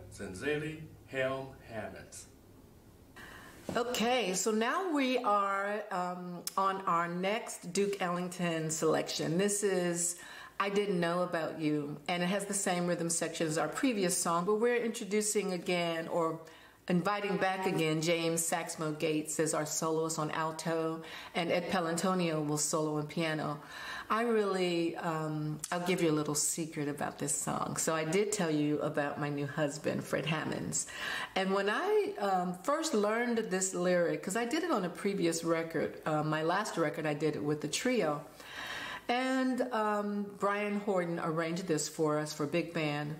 Helm Hammonds. Okay, so now we are on our next Duke Ellington selection. This is I Didn't Know About You, and it has the same rhythm section as our previous song, but we're introducing again, or inviting back again, James Saxmo Gates as our soloist on alto, and Ed Palantonio will solo on piano. I really, I'll give you a little secret about this song. So I did tell you about my new husband, Fred Hammonds. And when I first learned this lyric, because I did it on a previous record, my last record I did it with the trio. And Brian Horton arranged this for us for big band.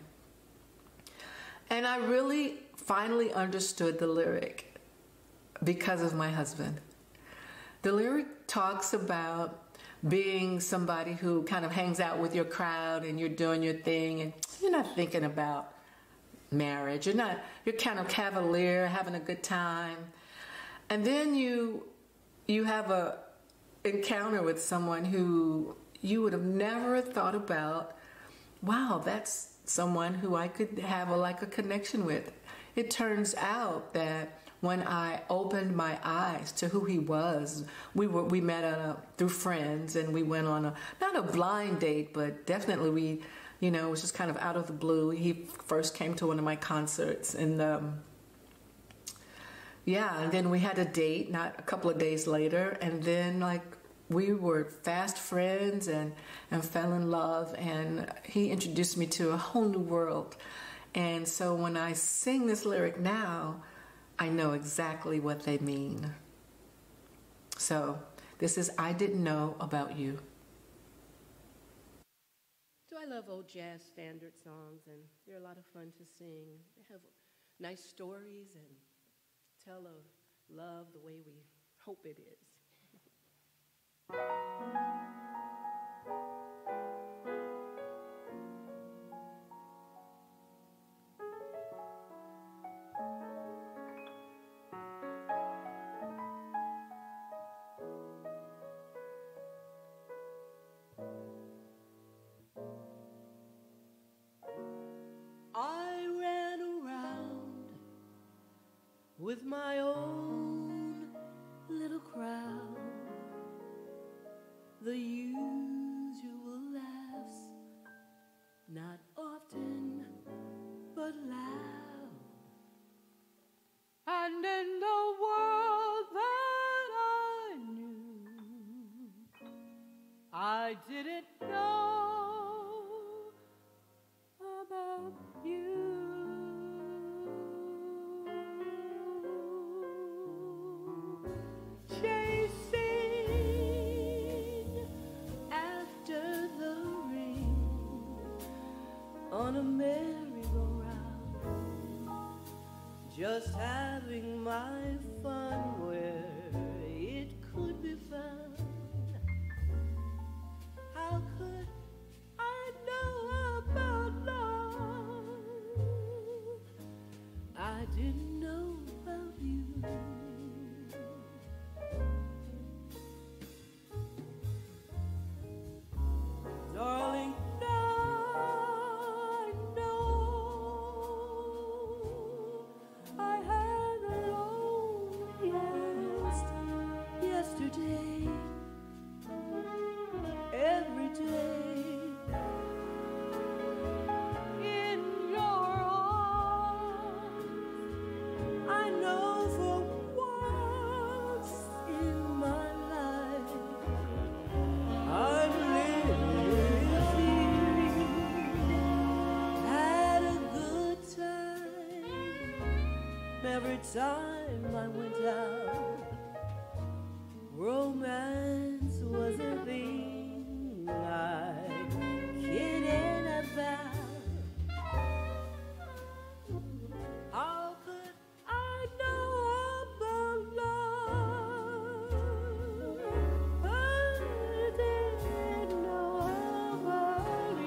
And I really finally understood the lyric because of my husband. The lyric talks about being somebody who kind of hangs out with your crowd and you're doing your thing and you're not thinking about marriage. You're kind of cavalier, having a good time. And then you have a encounter with someone who you would have never thought about, wow, that's someone who I could have a connection with. it turns out that when I opened my eyes to who he was, we met through friends, and we went on not a blind date, but definitely we, you know, it was just kind of out of the blue. He first came to one of my concerts, and and then we had a date, not a couple of days later, and then like we were fast friends and fell in love, and he introduced me to a whole new world. And so when I sing this lyric now, I know exactly what they mean. So this is I Didn't Know About You. So I love old jazz standard songs, and they're a lot of fun to sing. They have nice stories and tell of love the way we hope it is. I ran around with my own little crowd, the usual laughs, not often but loud. And in the world that I knew, I didn't know about you. Chasing after the ring on a merry-go-round, just having my fun where it could be found. How could I know about love? I didn't know about you. Darling, I know I had a loneliest yesterday, every day in your arms. I know for once in my life I'm living, had a good time every time I went out. Romance was a thing I kidded about. How could I know about love? I didn't know about you.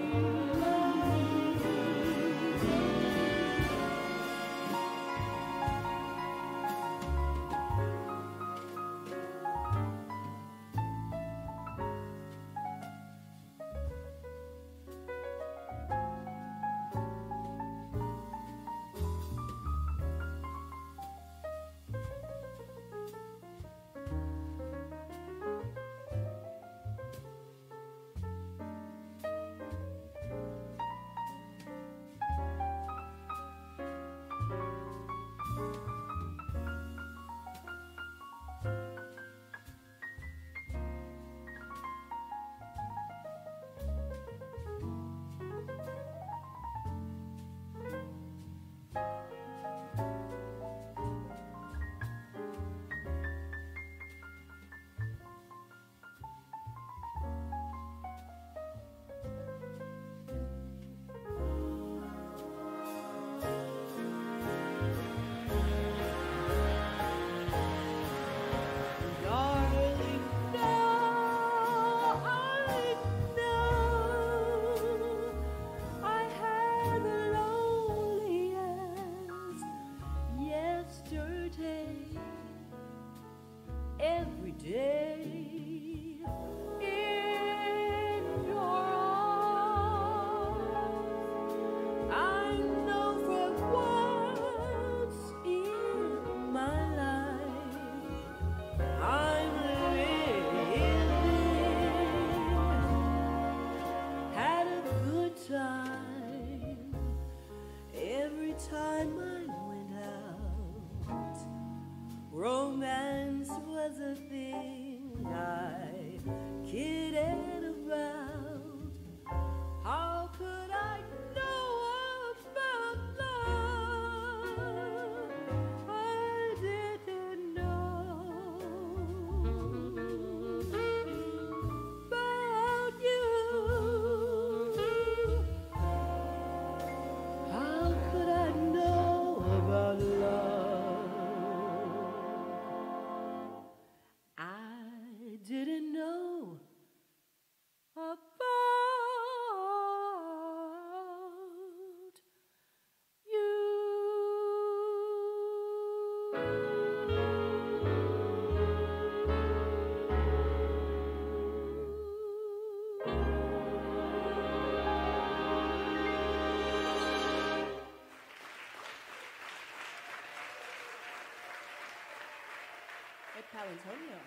Palantonio.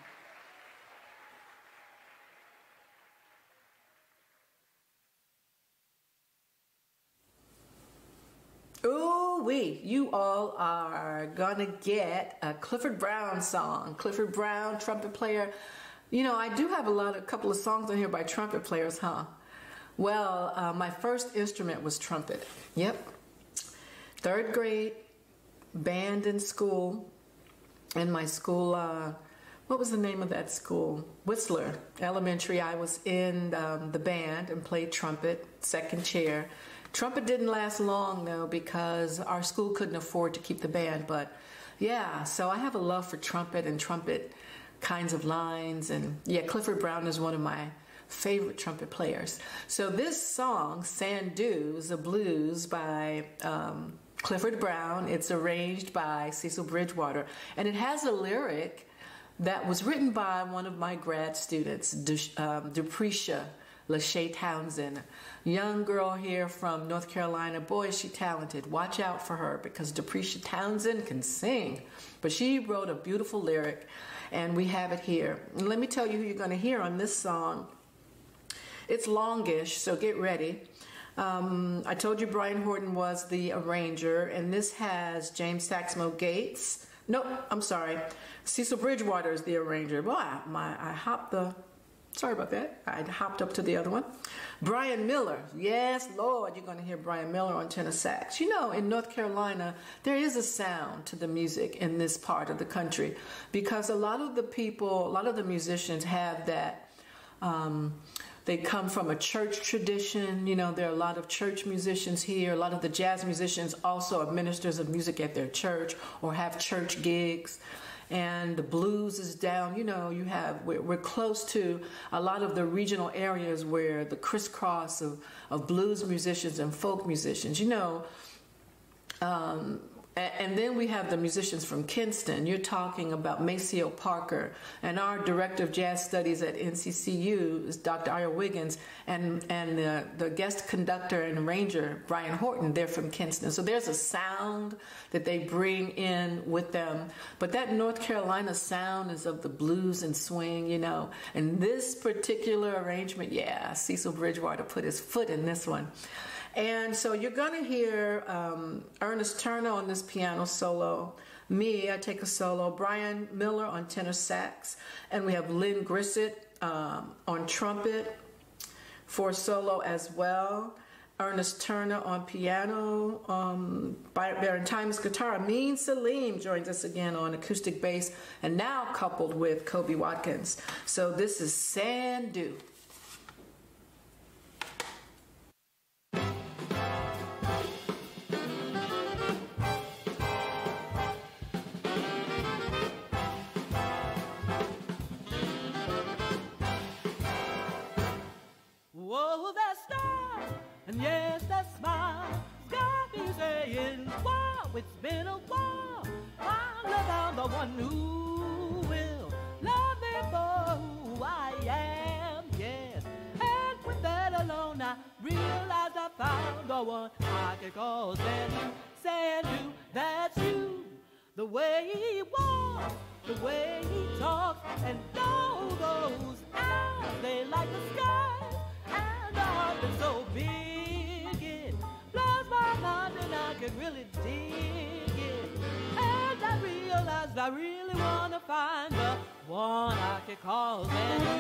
Ooh-wee, you all are gonna get a Clifford Brown song. Clifford Brown, trumpet player. You know, I do have a couple of songs on here by trumpet players, huh? Well, my first instrument was trumpet. Yep. 3rd grade, band in school. In my school, what was the name of that school? Whistler Elementary. I was in the band and played trumpet, second chair. Trumpet didn't last long, though, because our school couldn't afford to keep the band. But, yeah, so I have a love for trumpet and trumpet kinds of lines. And, yeah, Clifford Brown is one of my favorite trumpet players. So this song, Sand Dunes, a blues by Clifford Brown. It's arranged by Cecil Bridgewater. And it has a lyric that was written by one of my grad students, Duprecia Lachey Townsend, young girl here from North Carolina. Boy, is she talented. Watch out for her because Duprecia Townsend can sing. But she wrote a beautiful lyric, and we have it here. And let me tell you who you're going to hear on this song. It's longish, so get ready. I told you Brian Horton was the arranger, and this has James Saxmo Gates. No, I'm sorry. Cecil Bridgewater is the arranger. Boy, sorry about that. I hopped up to the other one. Brian Miller. Yes, Lord, you're going to hear Brian Miller on tenor sax. You know, in North Carolina, there is a sound to the music in this part of the country because a lot of the musicians have that, they come from a church tradition. You know, there are a lot of church musicians here. A lot of the jazz musicians also are ministers of music at their church or have church gigs. And the blues is down, you know, we're close to a lot of the regional areas where the crisscross of blues musicians and folk musicians, you know. And then we have the musicians from Kinston. You're talking about Maceo Parker. And our director of jazz studies at NCCU is Dr. Ira Wiggins. And the guest conductor and arranger, Brian Horton, they're from Kinston. So there's a sound that they bring in with them. But that North Carolina sound is of the blues and swing, you know. And this particular arrangement, yeah, Cecil Bridgewater put his foot in this one. And so you're going to hear Ernest Turner on this piano solo, me, I take a solo, Brian Miller on tenor sax, and we have Lynn Grissett on trumpet for a solo as well, Ernest Turner on piano, Baron Timus guitar, Amin Salim joins us again on acoustic bass, and now coupled with Kobe Watkins. So this is Sandu. Whoa, that star, and yes, that smile, got me saying, wow, it's been a while. I love the one who will love me for who I am, yes. And with that alone, I realized I found the one I could call Sandu, that's you. The way he walks, the way he talks, and all those eyes, they like the sky. And the heart that's so big, it blows my mind and I can really dig it. And I realized I really want to find the one I can call Sandu.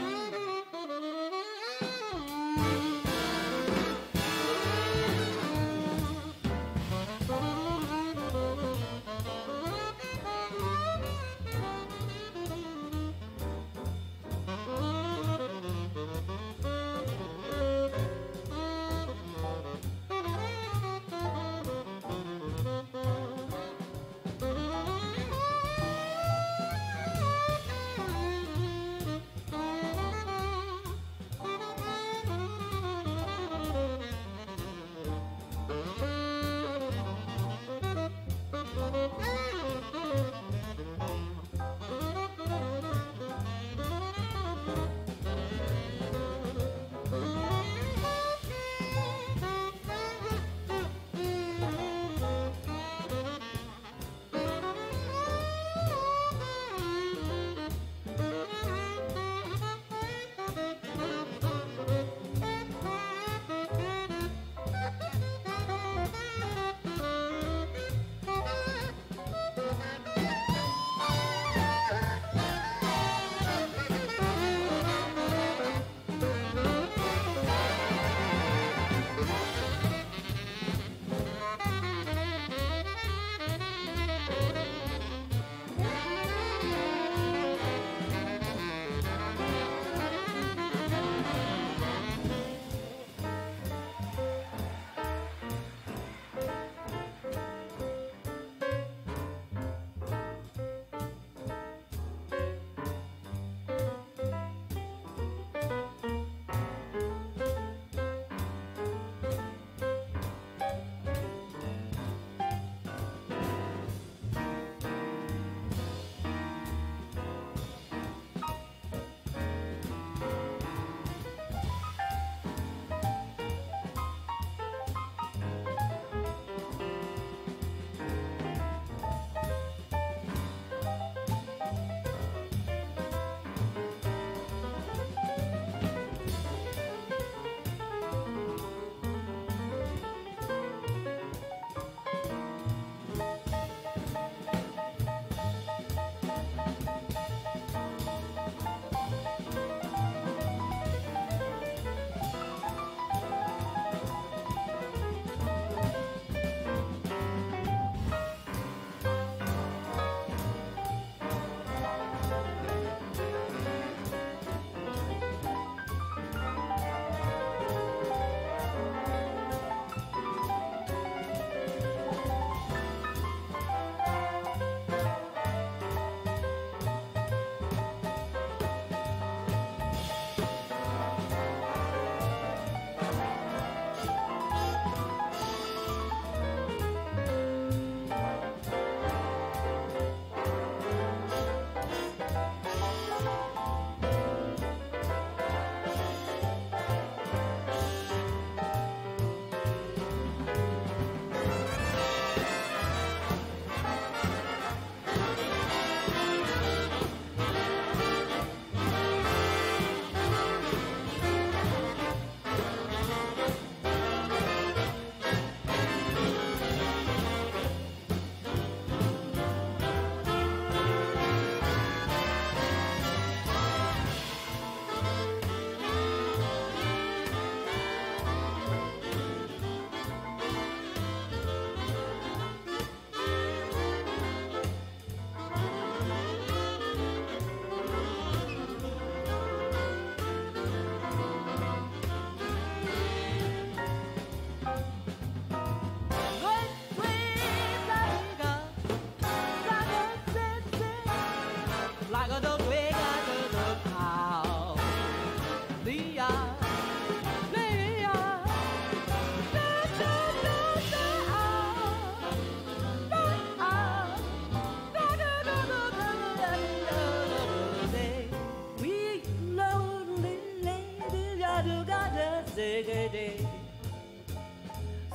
zig-a-day.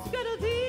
Skittle-dee.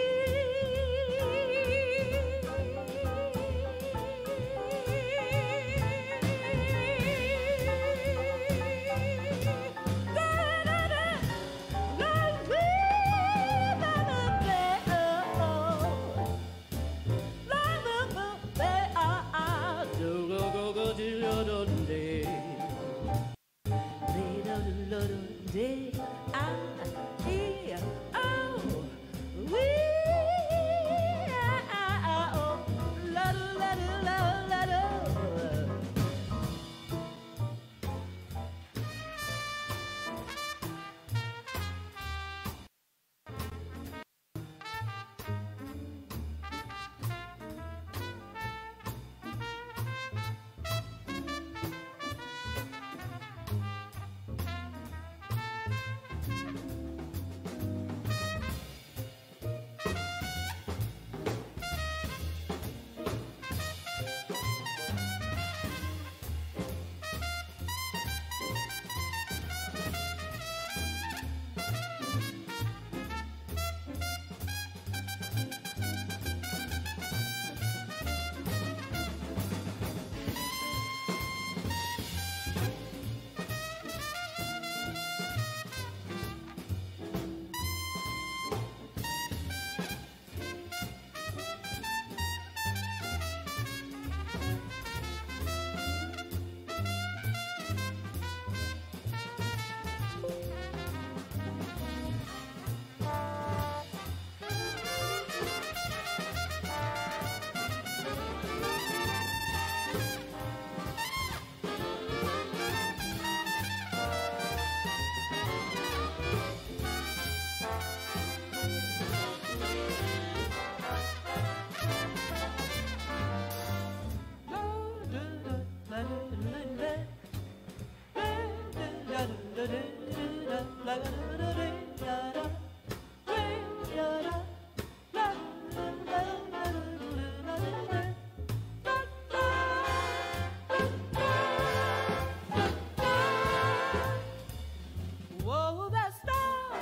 Whoa, that smile,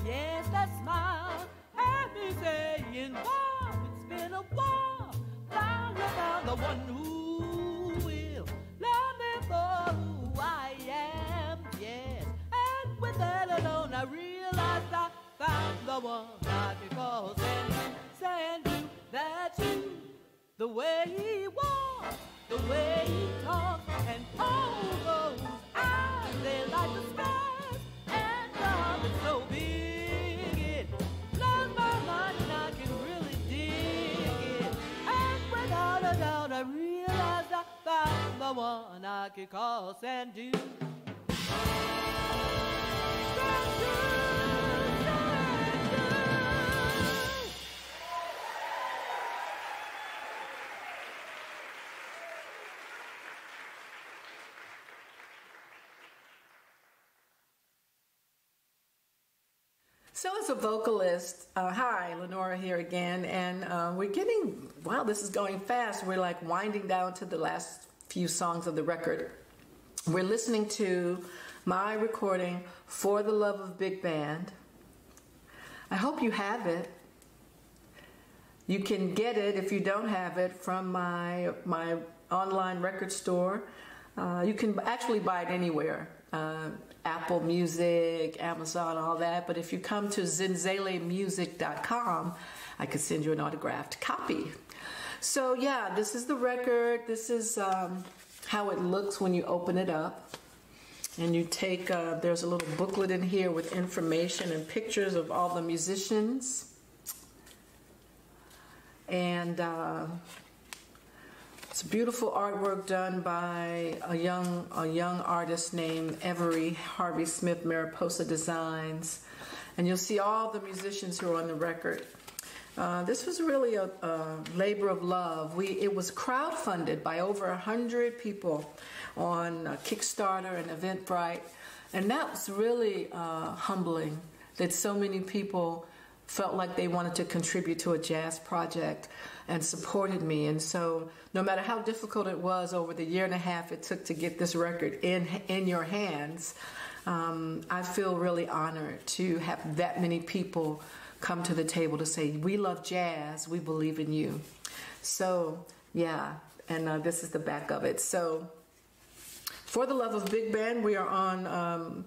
yes, that smile, had me saying, wow, it's been a while. Now I found the one who will love me for who I am, yes. And with that alone, I realized I found the one I could call Sandu, that's you. The way he walks, the way he talks, and all those eyes, they like the stars, and love is so big, it blows my mind and I can really dig it. And without a doubt, I realized I found the one I could call Sandu. So as a vocalist, hi, Lenora here again, and we're getting, wow, this is going fast. We're like winding down to the last few songs of the record. We're listening to my recording, For the Love of Big Band. I hope you have it. You can get it, if you don't have it, from my online record store. You can actually buy it anywhere. Apple Music, Amazon, all that. But if you come to zenzelemusic.com, I could send you an autographed copy. So yeah, this is the record. This is how it looks when you open it up. And you take, there's a little booklet in here with information and pictures of all the musicians. And it's beautiful artwork done by a young artist named Every Harvey Smith, Mariposa Designs. And you'll see all the musicians who are on the record. This was really a labor of love. It was crowdfunded by over 100 people on Kickstarter and Eventbrite. And that was really humbling that so many people felt like they wanted to contribute to a jazz project and supported me. And so no matter how difficult it was over the year and a half it took to get this record in your hands, I feel really honored to have that many people come to the table to say, we love jazz, we believe in you. So, yeah, and this is the back of it. So, For the Love of Big Band, we are on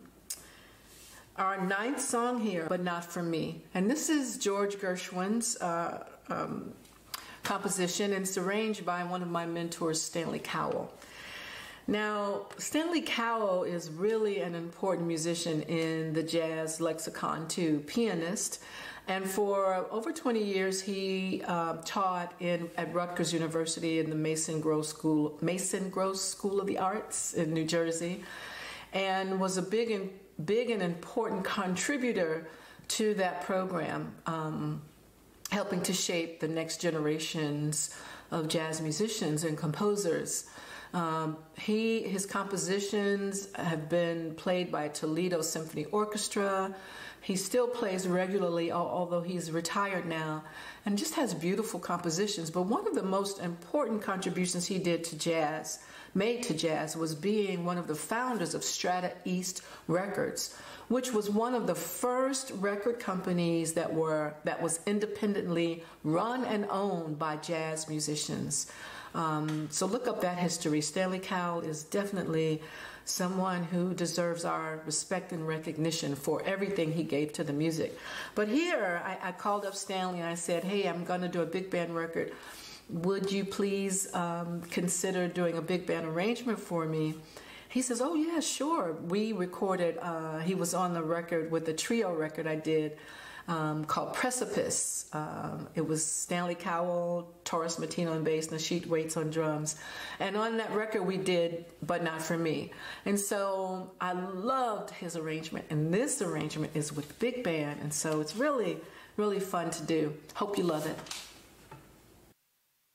our 9th song here, But Not For Me. And this is George Gershwin's composition, and it's arranged by one of my mentors, Stanley Cowell. Now, Stanley Cowell is really an important musician in the jazz lexicon too, pianist. And for over 20 years, he taught at Rutgers University in the Mason Gross School of the Arts in New Jersey, and was a big and important contributor to that program, helping to shape the next generations of jazz musicians and composers. His compositions have been played by Toledo Symphony Orchestra. He still plays regularly, although he's retired now, and just has beautiful compositions. But one of the most important contributions he made to jazz, was being one of the founders of Strata East Records, which was one of the first record companies that was independently run and owned by jazz musicians. So look up that history. Stanley Cowell is definitely someone who deserves our respect and recognition for everything he gave to the music. But here, I called up Stanley and I said, hey, I'm going to do a big band record. Would you please consider doing a big band arrangement for me? He says, oh, yeah, sure. We recorded, he was on the record with the trio record I did called Precipice. It was Stanley Cowell, Taurus Matino on bass, Nasheed Waits on drums. And on that record we did But Not For Me. And so I loved his arrangement. And this arrangement is with big band. And so it's really, really fun to do. Hope you love it.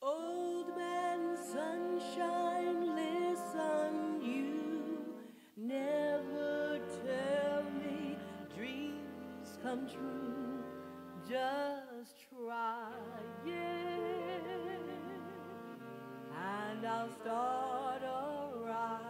Old man sunshine, listen, you never tell me dreams come true. Just try it, and I'll start a riot.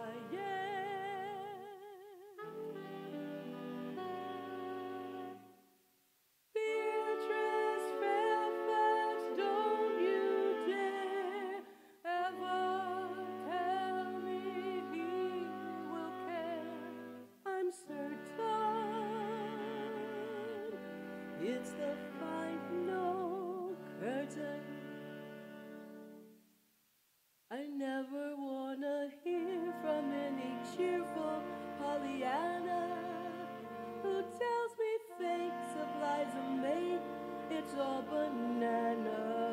Beatrice Fairfax, don't you dare ever tell me he will care. I'm certain it's the final curtain. I never wanna hear from any cheerful Pollyanna who tells me fate supplies a mate. It's all bananas.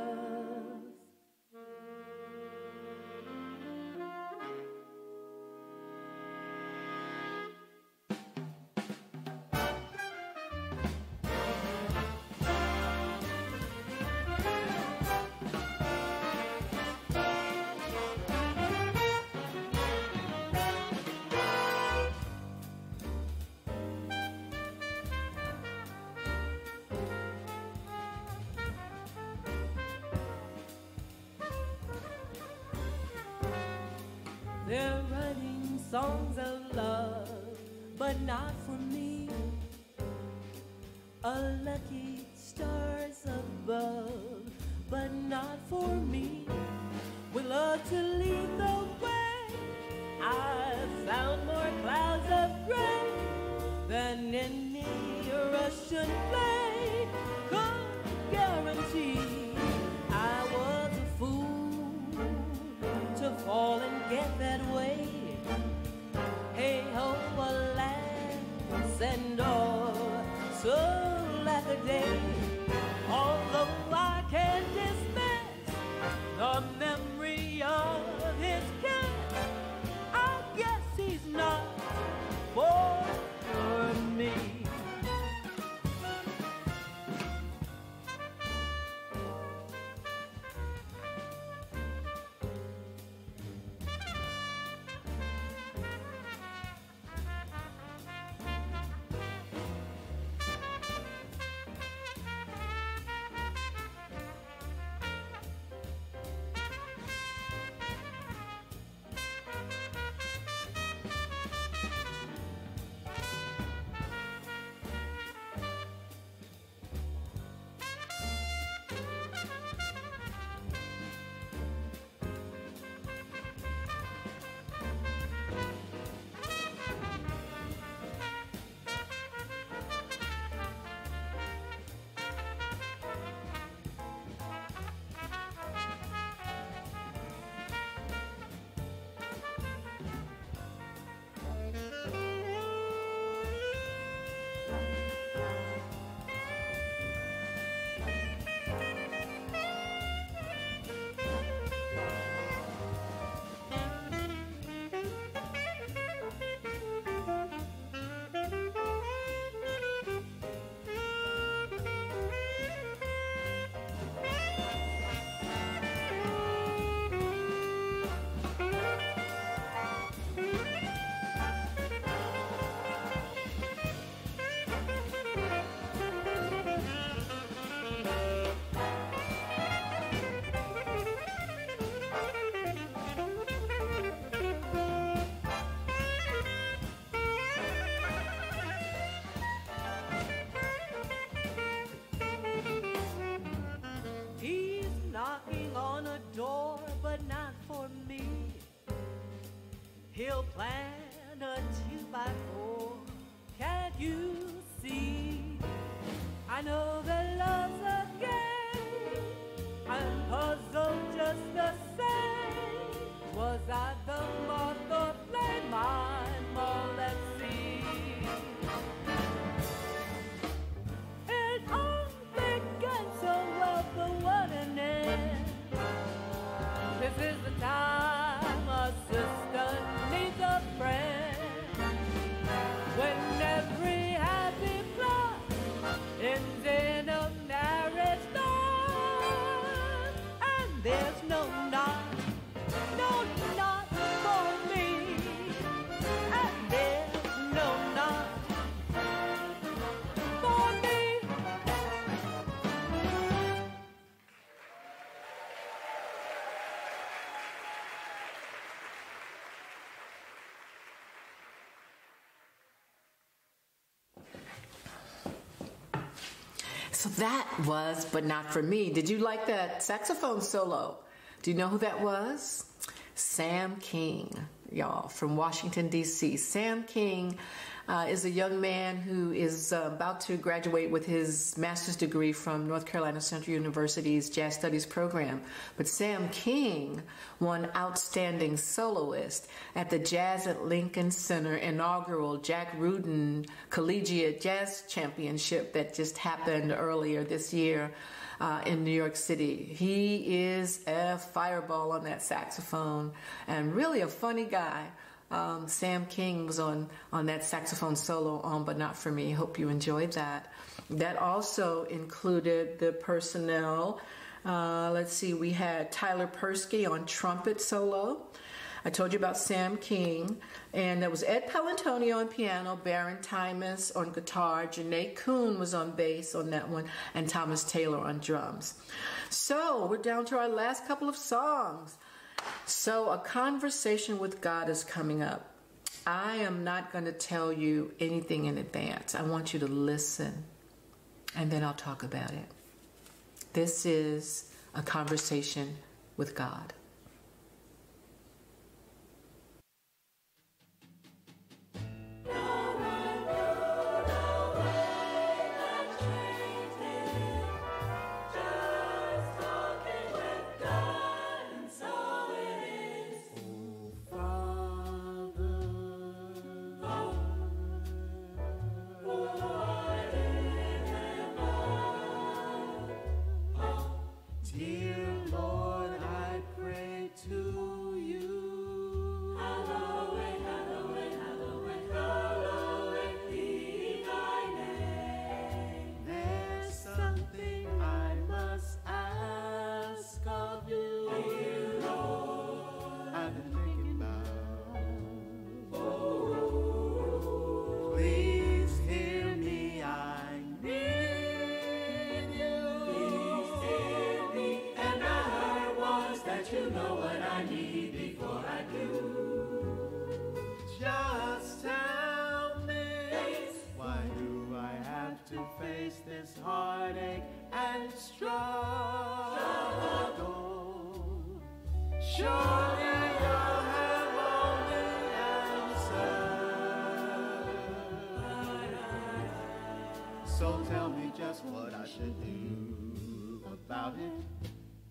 They're writing songs of love, but not for me. A lucky stars above, but not for me. We love to lead the way. I've found more clouds of gray than any Russian play could guarantee. I was a fool to fall and get that way. Hey ho, alas and all, so lack a day. Although I can't dismiss the memory of his kiss, I guess he's not for me. know that love's a game. I'm puzzled just the same. Was I the moth or flame? I'm all at sea. It all began so well for what an end. This is the time a sister needs a friend. When every happy plot ends in a marriage done, and there's no knot for me, and there's no knot for me. So that was But Not For Me. Did you like that saxophone solo? Do you know who that was? Sam King, y'all, from Washington, D.C. Sam King is a young man who is about to graduate with his master's degree from North Carolina Central University's Jazz Studies program. But Sam King won Outstanding Soloist at the Jazz at Lincoln Center inaugural Jack Rudin Collegiate Jazz Championship that just happened earlier this year in New York City. He is a fireball on that saxophone and really a funny guy. Sam King was on that saxophone solo on But Not For Me. Hope you enjoyed that. That also included the personnel. Let's see, we had Tyler Persky on trumpet solo. I told you about Sam King. And there was Ed Palantonio on piano, Baron Timus on guitar, Janae Kuhn was on bass on that one, and Thomas Taylor on drums. So we're down to our last couple of songs. So A Conversation with God is coming up. I am not going to tell you anything in advance. I want you to listen, and then I'll talk about it. This is A Conversation with God. So tell me just what I should do about it,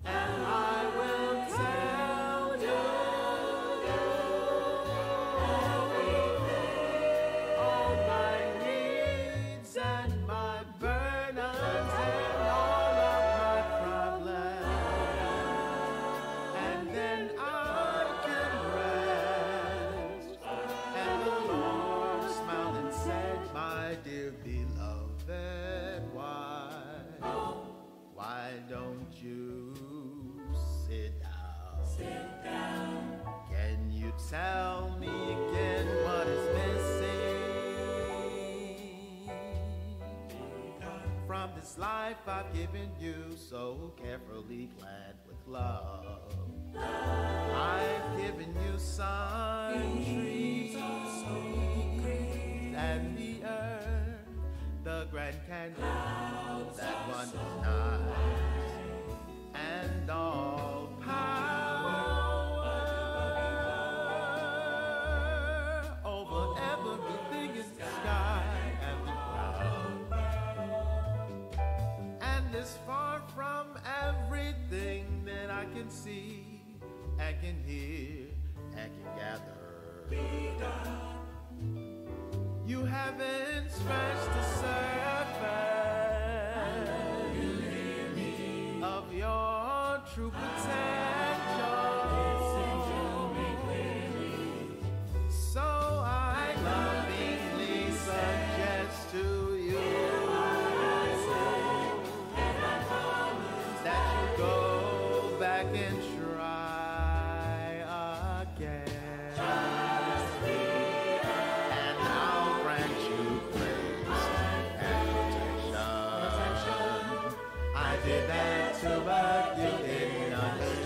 and I will tell you everything, all my needs and my burdens and all of my problems, and then I can rest. And the Lord smiled and said, my dear beloved, why don't you sit down? Sit down. Can you tell me again what is missing from this life I've given you, so carefully planned with love? I've given you sun, trees, and the earth, the Grand Canyon, that one is nice, and all power over everything in the sky and the ground. I can see and can hear and can gather. Be done. You haven't scratched the surface of your true potential. So I lovingly suggest to you that you go back and try again. And I'll grant you grace and protection. I did that too, but you didn't understand.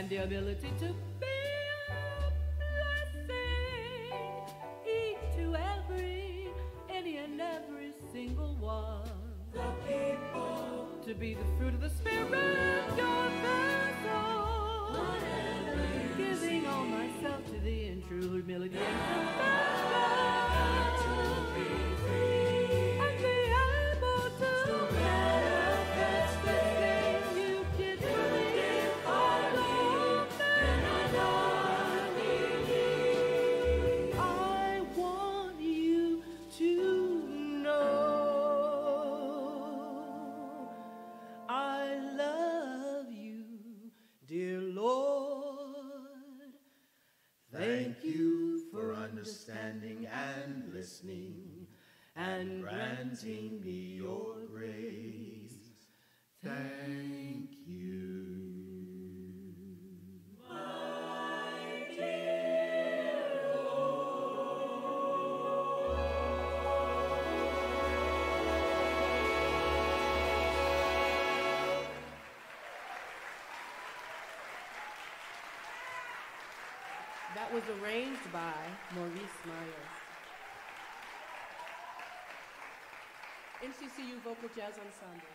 The ability to be a blessing, each to every, any and every single one. The people to be the fruit of the Spirit, your vessel, giving all myself to thee in true humility and compassion, to be free and be able to manifest the thing you did for me. Understanding and listening and granting me your grace. Thank you, my dear Lord. That was arranged by Maurice Myers. NCCU Vocal Jazz Ensemble.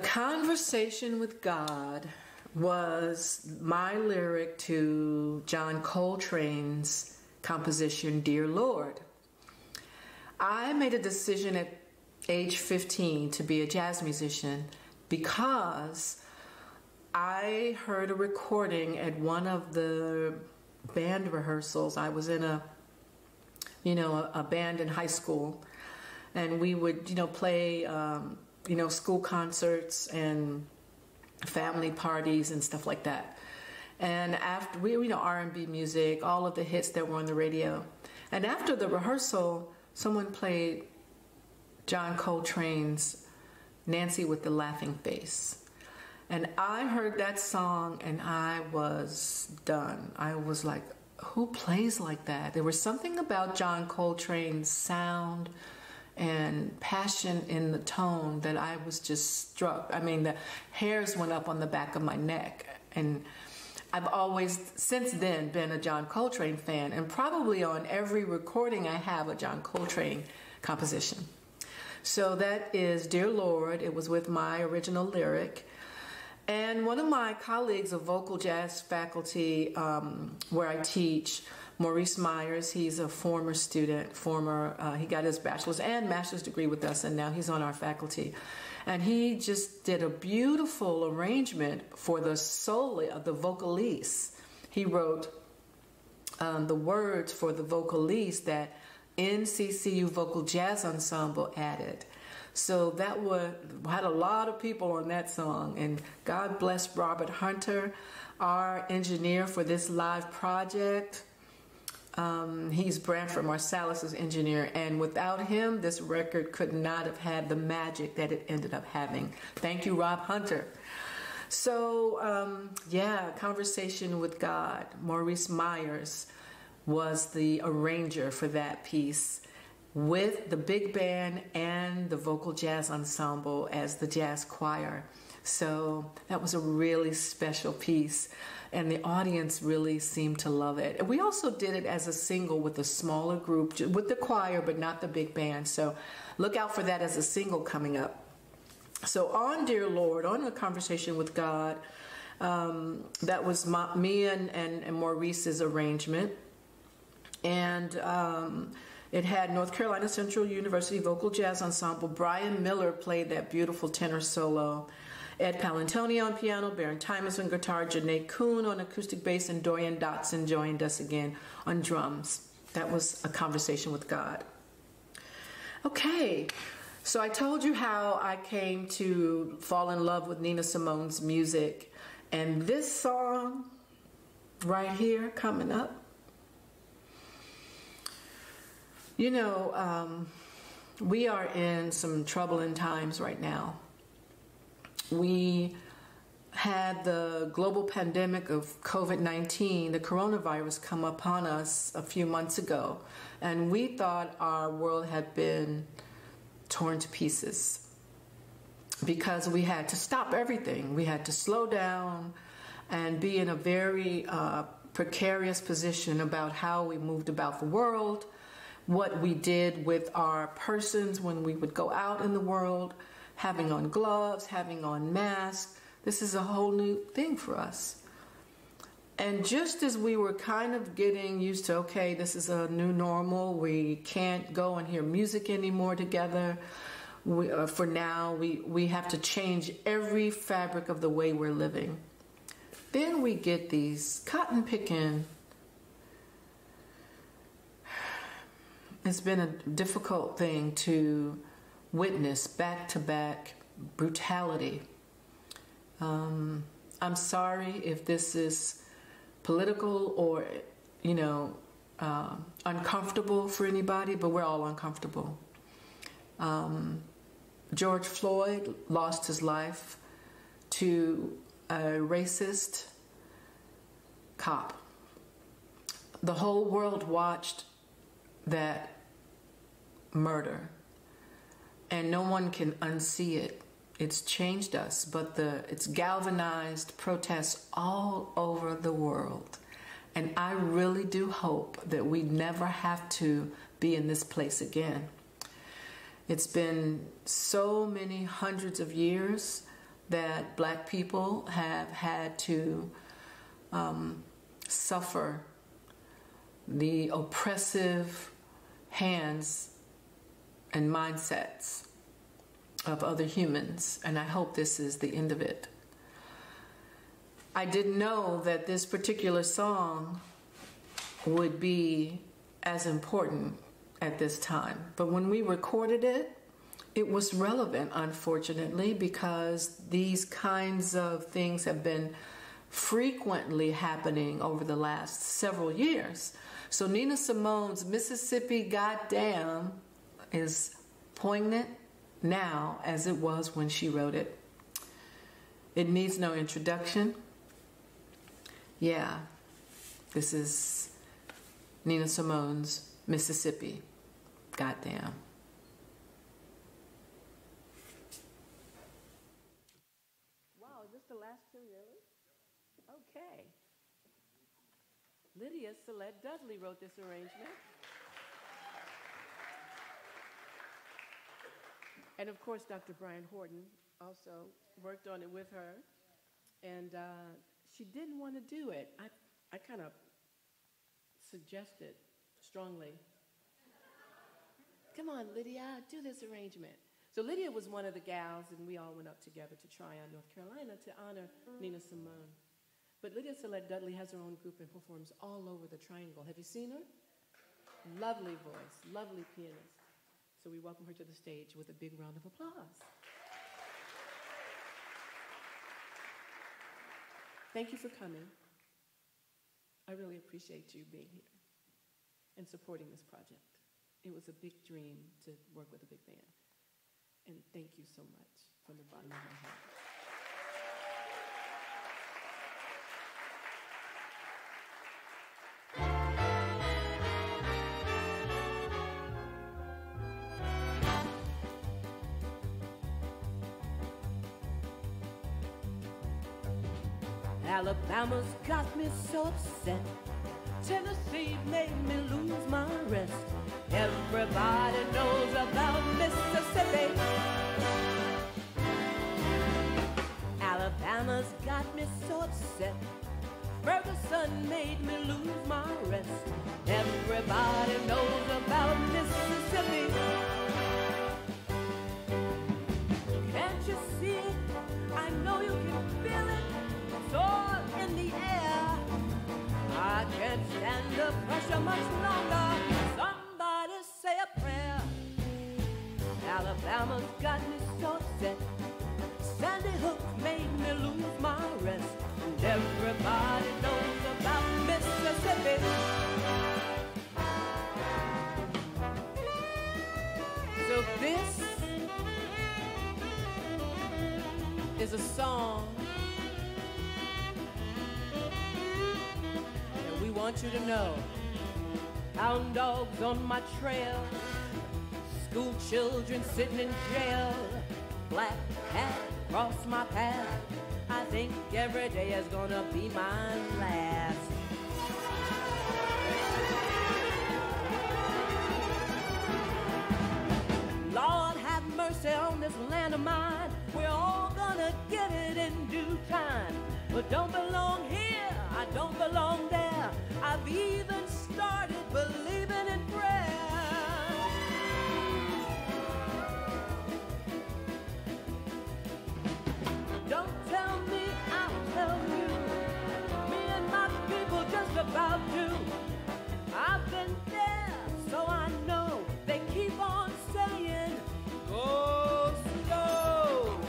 Conversation with God was my lyric to John Coltrane's composition, Dear Lord. I made a decision at age 15 to be a jazz musician because I heard a recording at one of the band rehearsals. I was in a band in high school, and we would, play, school concerts and family parties and stuff like that. And after R&B music, all of the hits that were on the radio. And after the rehearsal, someone played John Coltrane's Nancy with the Laughing Face. And I heard that song and I was done. I was like, who plays like that? There was something about John Coltrane's sound and passion in the tone that I was just struck. I mean, the hairs went up on the back of my neck. And I've always, since then, been a John Coltrane fan, and probably on every recording I have a John Coltrane composition. So that is Dear Lord. It was with my original lyric. And one of my colleagues of vocal jazz faculty where I teach, Maurice Myers, he's a former student, he got his bachelor's and master's degree with us, and now he's on our faculty. And he just did a beautiful arrangement for the solo of the vocalise. He wrote the words for the vocalise that NCCU Vocal Jazz Ensemble added. So that had a lot of people on that song. And God bless Robert Hunter, our engineer for this live project. He's Branford Marsalis's engineer, and without him, this record could not have had the magic that it ended up having. Thank you, Rob Hunter. So, Conversation with God. Maurice Myers was the arranger for that piece with the big band and the vocal jazz ensemble as the jazz choir. So that was a really special piece, and the audience really seemed to love it. And we also did it as a single with a smaller group, with the choir, but not the big band. So look out for that as a single coming up. So on Dear Lord, on A Conversation with God, that was me and Maurice's arrangement. And it had North Carolina Central University Vocal Jazz Ensemble. Brian Miller played that beautiful tenor solo. Ed Palantoni on piano, Baron Timus on guitar, Janae Kuhn on acoustic bass, and Dorian Dotson joined us again on drums. That was A Conversation with God. Okay, so I told you how I came to fall in love with Nina Simone's music, and this song right here coming up, we are in some troubling times right now. We had the global pandemic of COVID-19, the coronavirus, come upon us a few months ago, and we thought our world had been torn to pieces because we had to stop everything. We had to slow down and be in a very precarious position about how we moved about the world, what we did with our persons when we would go out in the world, having on gloves, having on masks. This is a whole new thing for us. And just as we were kind of getting used to, okay, this is a new normal, we can't go and hear music anymore together. For now, we have to change every fabric of the way we're living. Then we get these cotton picking. It's been a difficult thing to witness back-to-back brutality. I'm sorry if this is political or, uncomfortable for anybody, but we're all uncomfortable. George Floyd lost his life to a racist cop. The whole world watched that murder, and no one can unsee it. It's changed us, but it's galvanized protests all over the world. And I really do hope that we never have to be in this place again. It's been so many hundreds of years that Black people have had to suffer the oppressive hands and mindsets of other humans, and I hope this is the end of it. I didn't know that this particular song would be as important at this time. But when we recorded it, it was relevant, unfortunately, because these kinds of things have been frequently happening over the last several years. So Nina Simone's Mississippi Goddamn is poignant now as it was when she wrote it. It needs no introduction. Yeah, this is Nina Simone's Mississippi Goddamn. Wow, is this the last two, really? Okay. Lydia Celette Dudley wrote this arrangement. And of course, Dr. Brian Horton also worked on it with her. And she didn't want to do it. I kind of suggested strongly, come on, Lydia, do this arrangement. So Lydia was one of the gals, and we all went up together to Tryon, North Carolina, to honor Nina Simone. But Lydia Celette Dudley has her own group and performs all over the Triangle. Have you seen her? Lovely voice, lovely pianist. So we welcome her to the stage with a big round of applause. Thank you for coming. I really appreciate you being here and supporting this project. It was a big dream to work with a big band. And thank you so much from the bottom of my heart. Alabama's got me so upset. Tennessee made me lose my rest. Everybody knows about Mississippi. Alabama's got me so upset. Ferguson made me lose my rest. Everybody knows about Mississippi. Can't you see it? I know you can feel it. Soar in the air. I can't stand the pressure much longer. Somebody say a prayer. Alabama's got me so upset. Sandy Hook made me lose my rest. And everybody knows about Mississippi. So this is a song that we want you to know. Hound dogs on my trail, school children sitting in jail, black cat cross my path. I think every day is gonna be my last. Lord have mercy on this land of mine. We're all gonna get it in due time. But don't belong here, I don't belong there. I've even started believing in prayer. Don't tell me, I'll tell you. Me and my people just about do. I've been there, so I know. They keep on saying, go slow.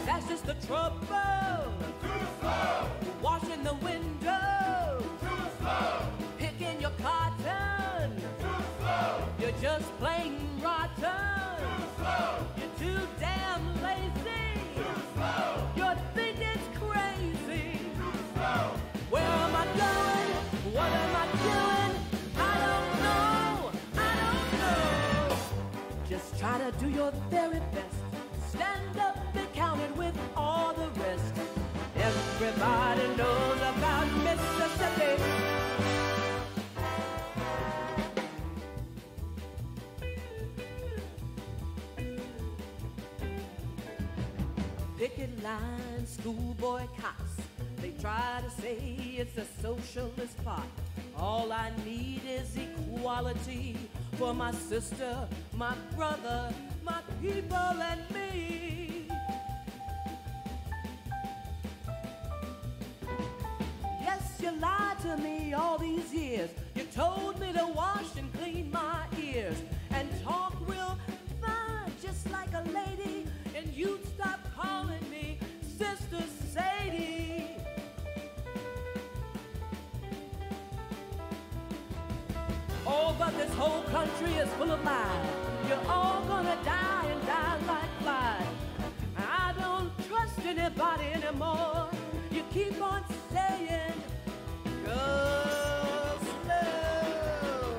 That's just the trouble. Too slow. Washing the window. Too slow. Picking your cotton. Too slow. You're just plain rotten. Too slow. You're too damn lazy. Too slow. You think it's crazy. Too slow. Where am I going? What am I doing? I don't know. I don't know. Just try to do your very best. Stand up and count it with all the rest. Everybody knows about Mississippi. Picket lines, school boycotts. They try to say it's a socialist plot. All I need is equality for my sister, my brother, my people, and me. lied to me all these years. You told me to wash and clean my ears and talk real fine, just like a lady, and you'd stop calling me Sister Sadie. Oh, but this whole country is full of lies. You're all gonna die and die like flies. I don't trust anybody anymore. You keep on saying, go slow.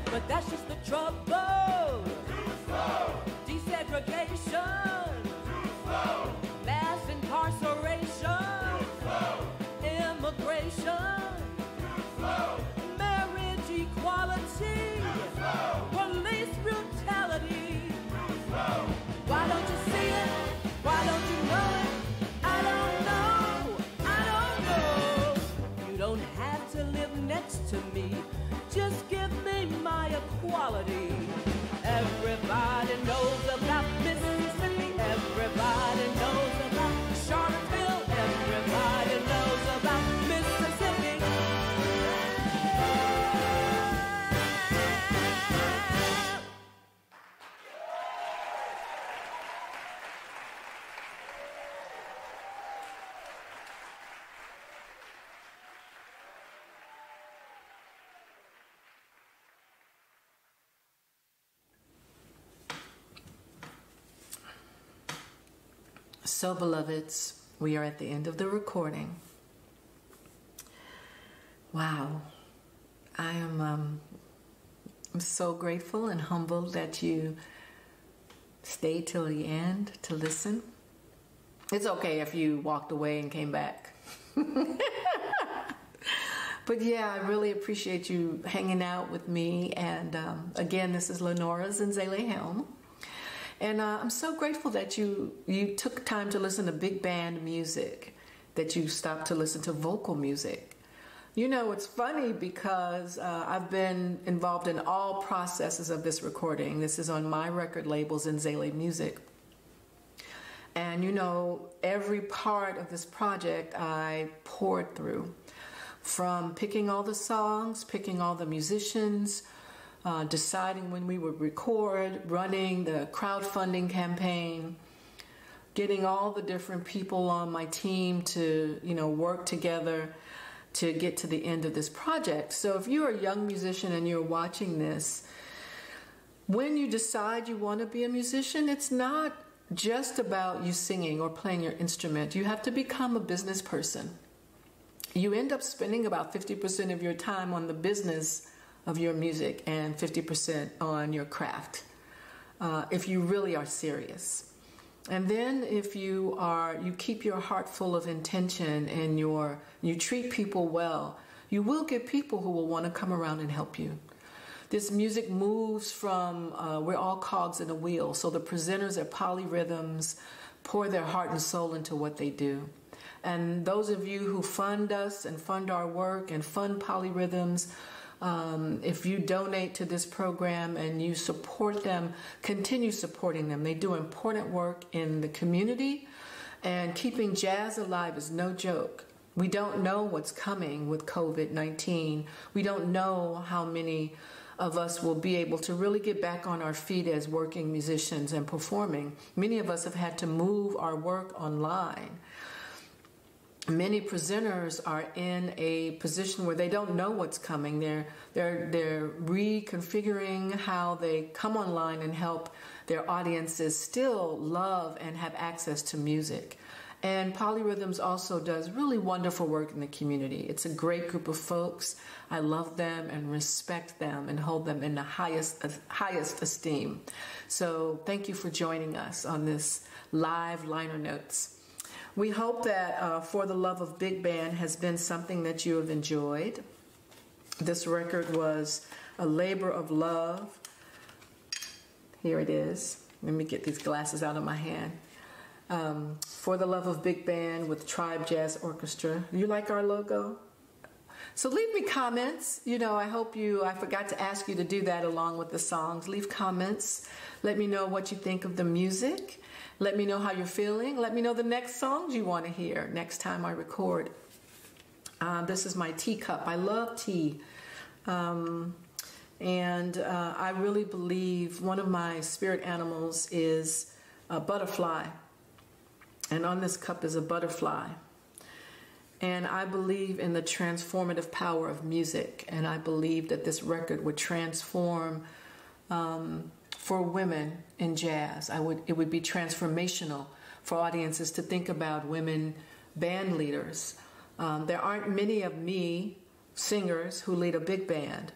But that's just the trouble. Too slow. Desegregation. Too slow. Mass incarceration. Too slow. Immigration. Too slow. Marriage equality. Too slow. Police brutality. Too slow. Why don't you see it? Why don't you know it? I don't know. I don't know. You don't have to live next to me. Just give me my equality. Everybody knows about Mississippi. Everybody knows about Charlottesville. Everybody knows about Mississippi. So, beloveds, we are at the end of the recording. Wow. I'm so grateful and humbled that you stayed till the end to listen. It's okay if you walked away and came back. But yeah, I really appreciate you hanging out with me. And again, this is Lenra Helm. And I'm so grateful that you took time to listen to big band music, that you stopped to listen to vocal music. You know, it's funny because I've been involved in all processes of this recording. This is on my record labels in Zele Music. And you know, every part of this project I poured through, from picking all the songs, picking all the musicians, deciding when we would record, running the crowdfunding campaign, getting all the different people on my team to, you know, work together to get to the end of this project. So if you're a young musician and you're watching this, when you decide you want to be a musician, it's not just about you singing or playing your instrument. You have to become a business person. You end up spending about 50% of your time on the business of your music and 50% on your craft, if you really are serious. And then if you keep your heart full of intention and you treat people well, you will get people who will want to come around and help you. This music moves from, we're all cogs in a wheel, so the presenters are polyrhythms, pour their heart and soul into what they do. And those of you who fund us and fund our work and fund polyrhythms, if you donate to this program and you support them, continue supporting them. They do important work in the community, and keeping jazz alive is no joke. We don't know what's coming with COVID-19. We don't know how many of us will be able to really get back on our feet as working musicians and performing. Many of us have had to move our work online. Many presenters are in a position where they don't know what's coming. They're reconfiguring how they come online and help their audiences still love and have access to music. And Polyrhythms also does really wonderful work in the community. It's a great group of folks. I love them and respect them and hold them in the highest esteem. So thank you for joining us on this live liner notes. We hope that For the Love of Big Band has been something that you have enjoyed. This record was a labor of love. Here it is. Let me get these glasses out of my hand. For the Love of Big Band with Tribe Jazz Orchestra. You like our logo? So leave me comments. You know, I forgot to ask you to do that along with the songs. Leave comments. Let me know what you think of the music. Let me know how you're feeling. Let me know the next songs you want to hear next time I record. This is my teacup. I love tea. I really believe one of my spirit animals is a butterfly. And on this cup is a butterfly. And I believe in the transformative power of music. And I believe that this record would transform for women in jazz. It would be transformational for audiences to think about women band leaders. There aren't many of me singers who lead a big band.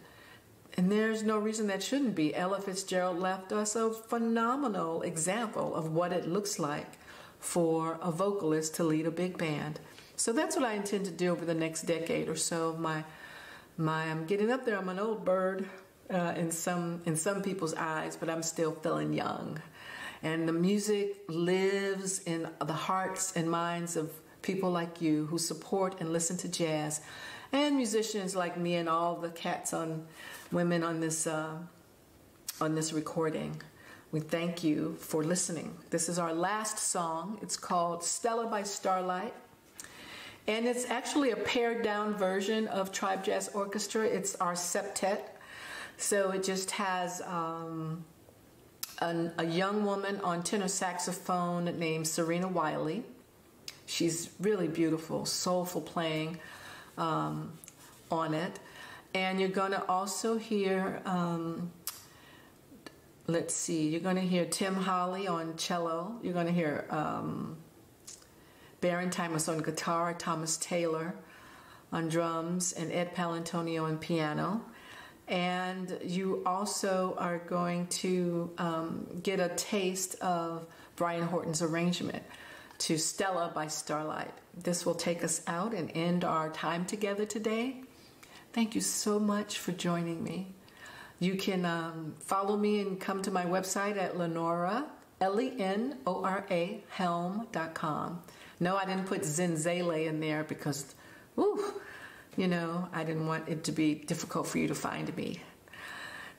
And there's no reason that shouldn't be. Ella Fitzgerald left us a phenomenal example of what it looks like for a vocalist to lead a big band. So that's what I intend to do over the next decade or so. I'm getting up there. I'm an old bird in some people's eyes, but I'm still feeling young. And the music lives in the hearts and minds of people like you who support and listen to jazz, and musicians like me and all the women on this recording. We thank you for listening. This is our last song. It's called Stella by Starlight. And it's actually a pared down version of Tribe Jazz Orchestra. It's our septet. So it just has a young woman on tenor saxophone named Serena Wiley. She's really beautiful, soulful playing on it. And you're going to also hear, you're going to hear Tim Holly on cello. You're going to hear Baron Timus on guitar, Thomas Taylor on drums, and Ed Palantonio on piano. And you also are going to get a taste of Brian Horton's arrangement to Stella by Starlight. This will take us out and end our time together today. Thank you so much for joining me. You can follow me and come to my website at Lenora, Lenora, Helm.com. No, I didn't put Zenzele in there because, I didn't want it to be difficult for you to find me.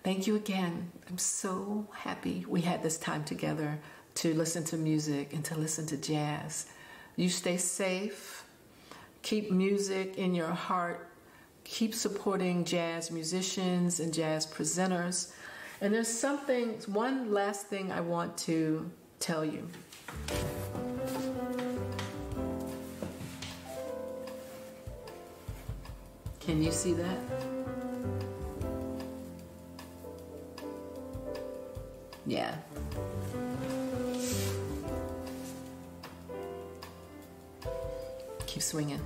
Thank you again. I'm so happy we had this time together to listen to music and to listen to jazz. You stay safe. Keep music in your heart. Keep supporting jazz musicians and jazz presenters. And there's one last thing I want to tell you. Can you see that? Yeah. Keep swinging.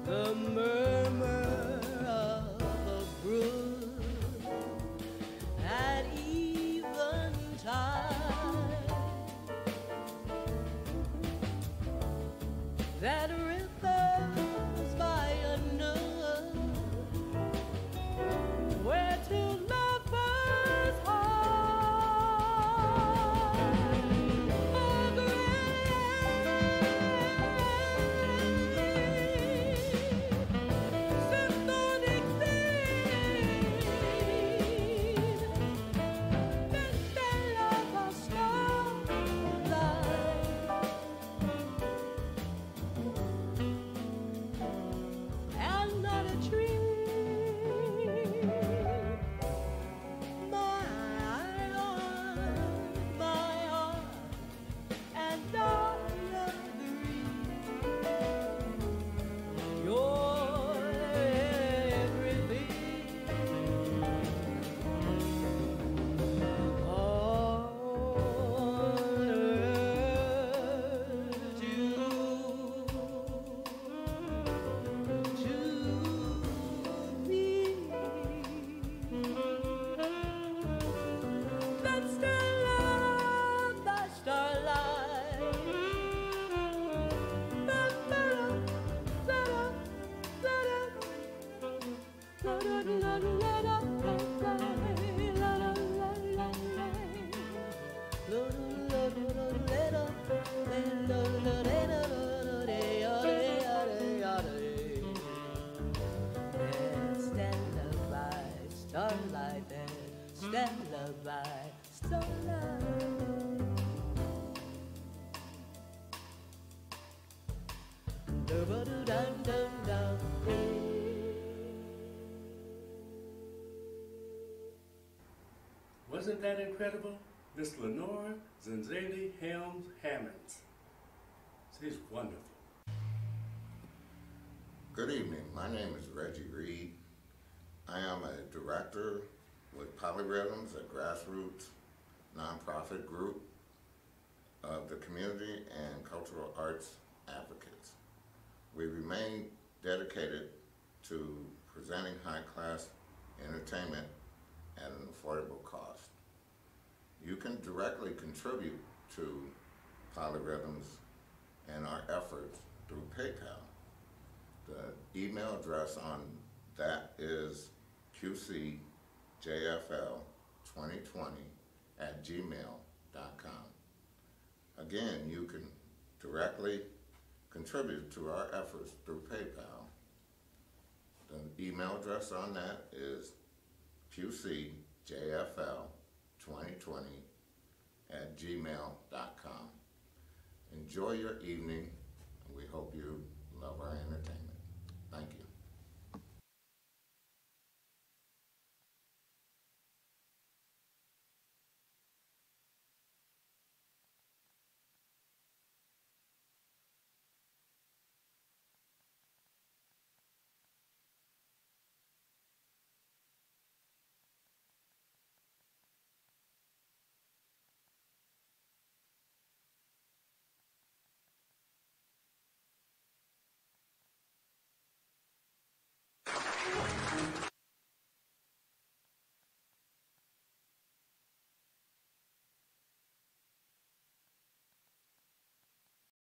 the murmur of a brook at eventide that ripples by a nook where two lovers hide. A great symphonic theme, the spell of a starlight, and not a dream. My heart, and I agree. You're everything. On earth to be. That's the love by starlight. Starlight, Stella by starlight. Dum-ba-doo-dum-dum-dum. Wasn't that incredible? Miss Lenra Helm Hammonds. She's wonderful. Good evening. My name is Reggie Reed. I am a director with Polyrhythms, a grassroots nonprofit group of the community and cultural arts advocates. We remain dedicated to presenting high-class entertainment at an affordable cost. You can directly contribute to Polyrhythms and our efforts through PayPal. The email address on that is qcjfl2020@gmail.com. Again, you can directly contribute to our efforts through PayPal. The email address on that is qcjfl2020@gmail.com. Enjoy your evening, and we hope you love our entertainment.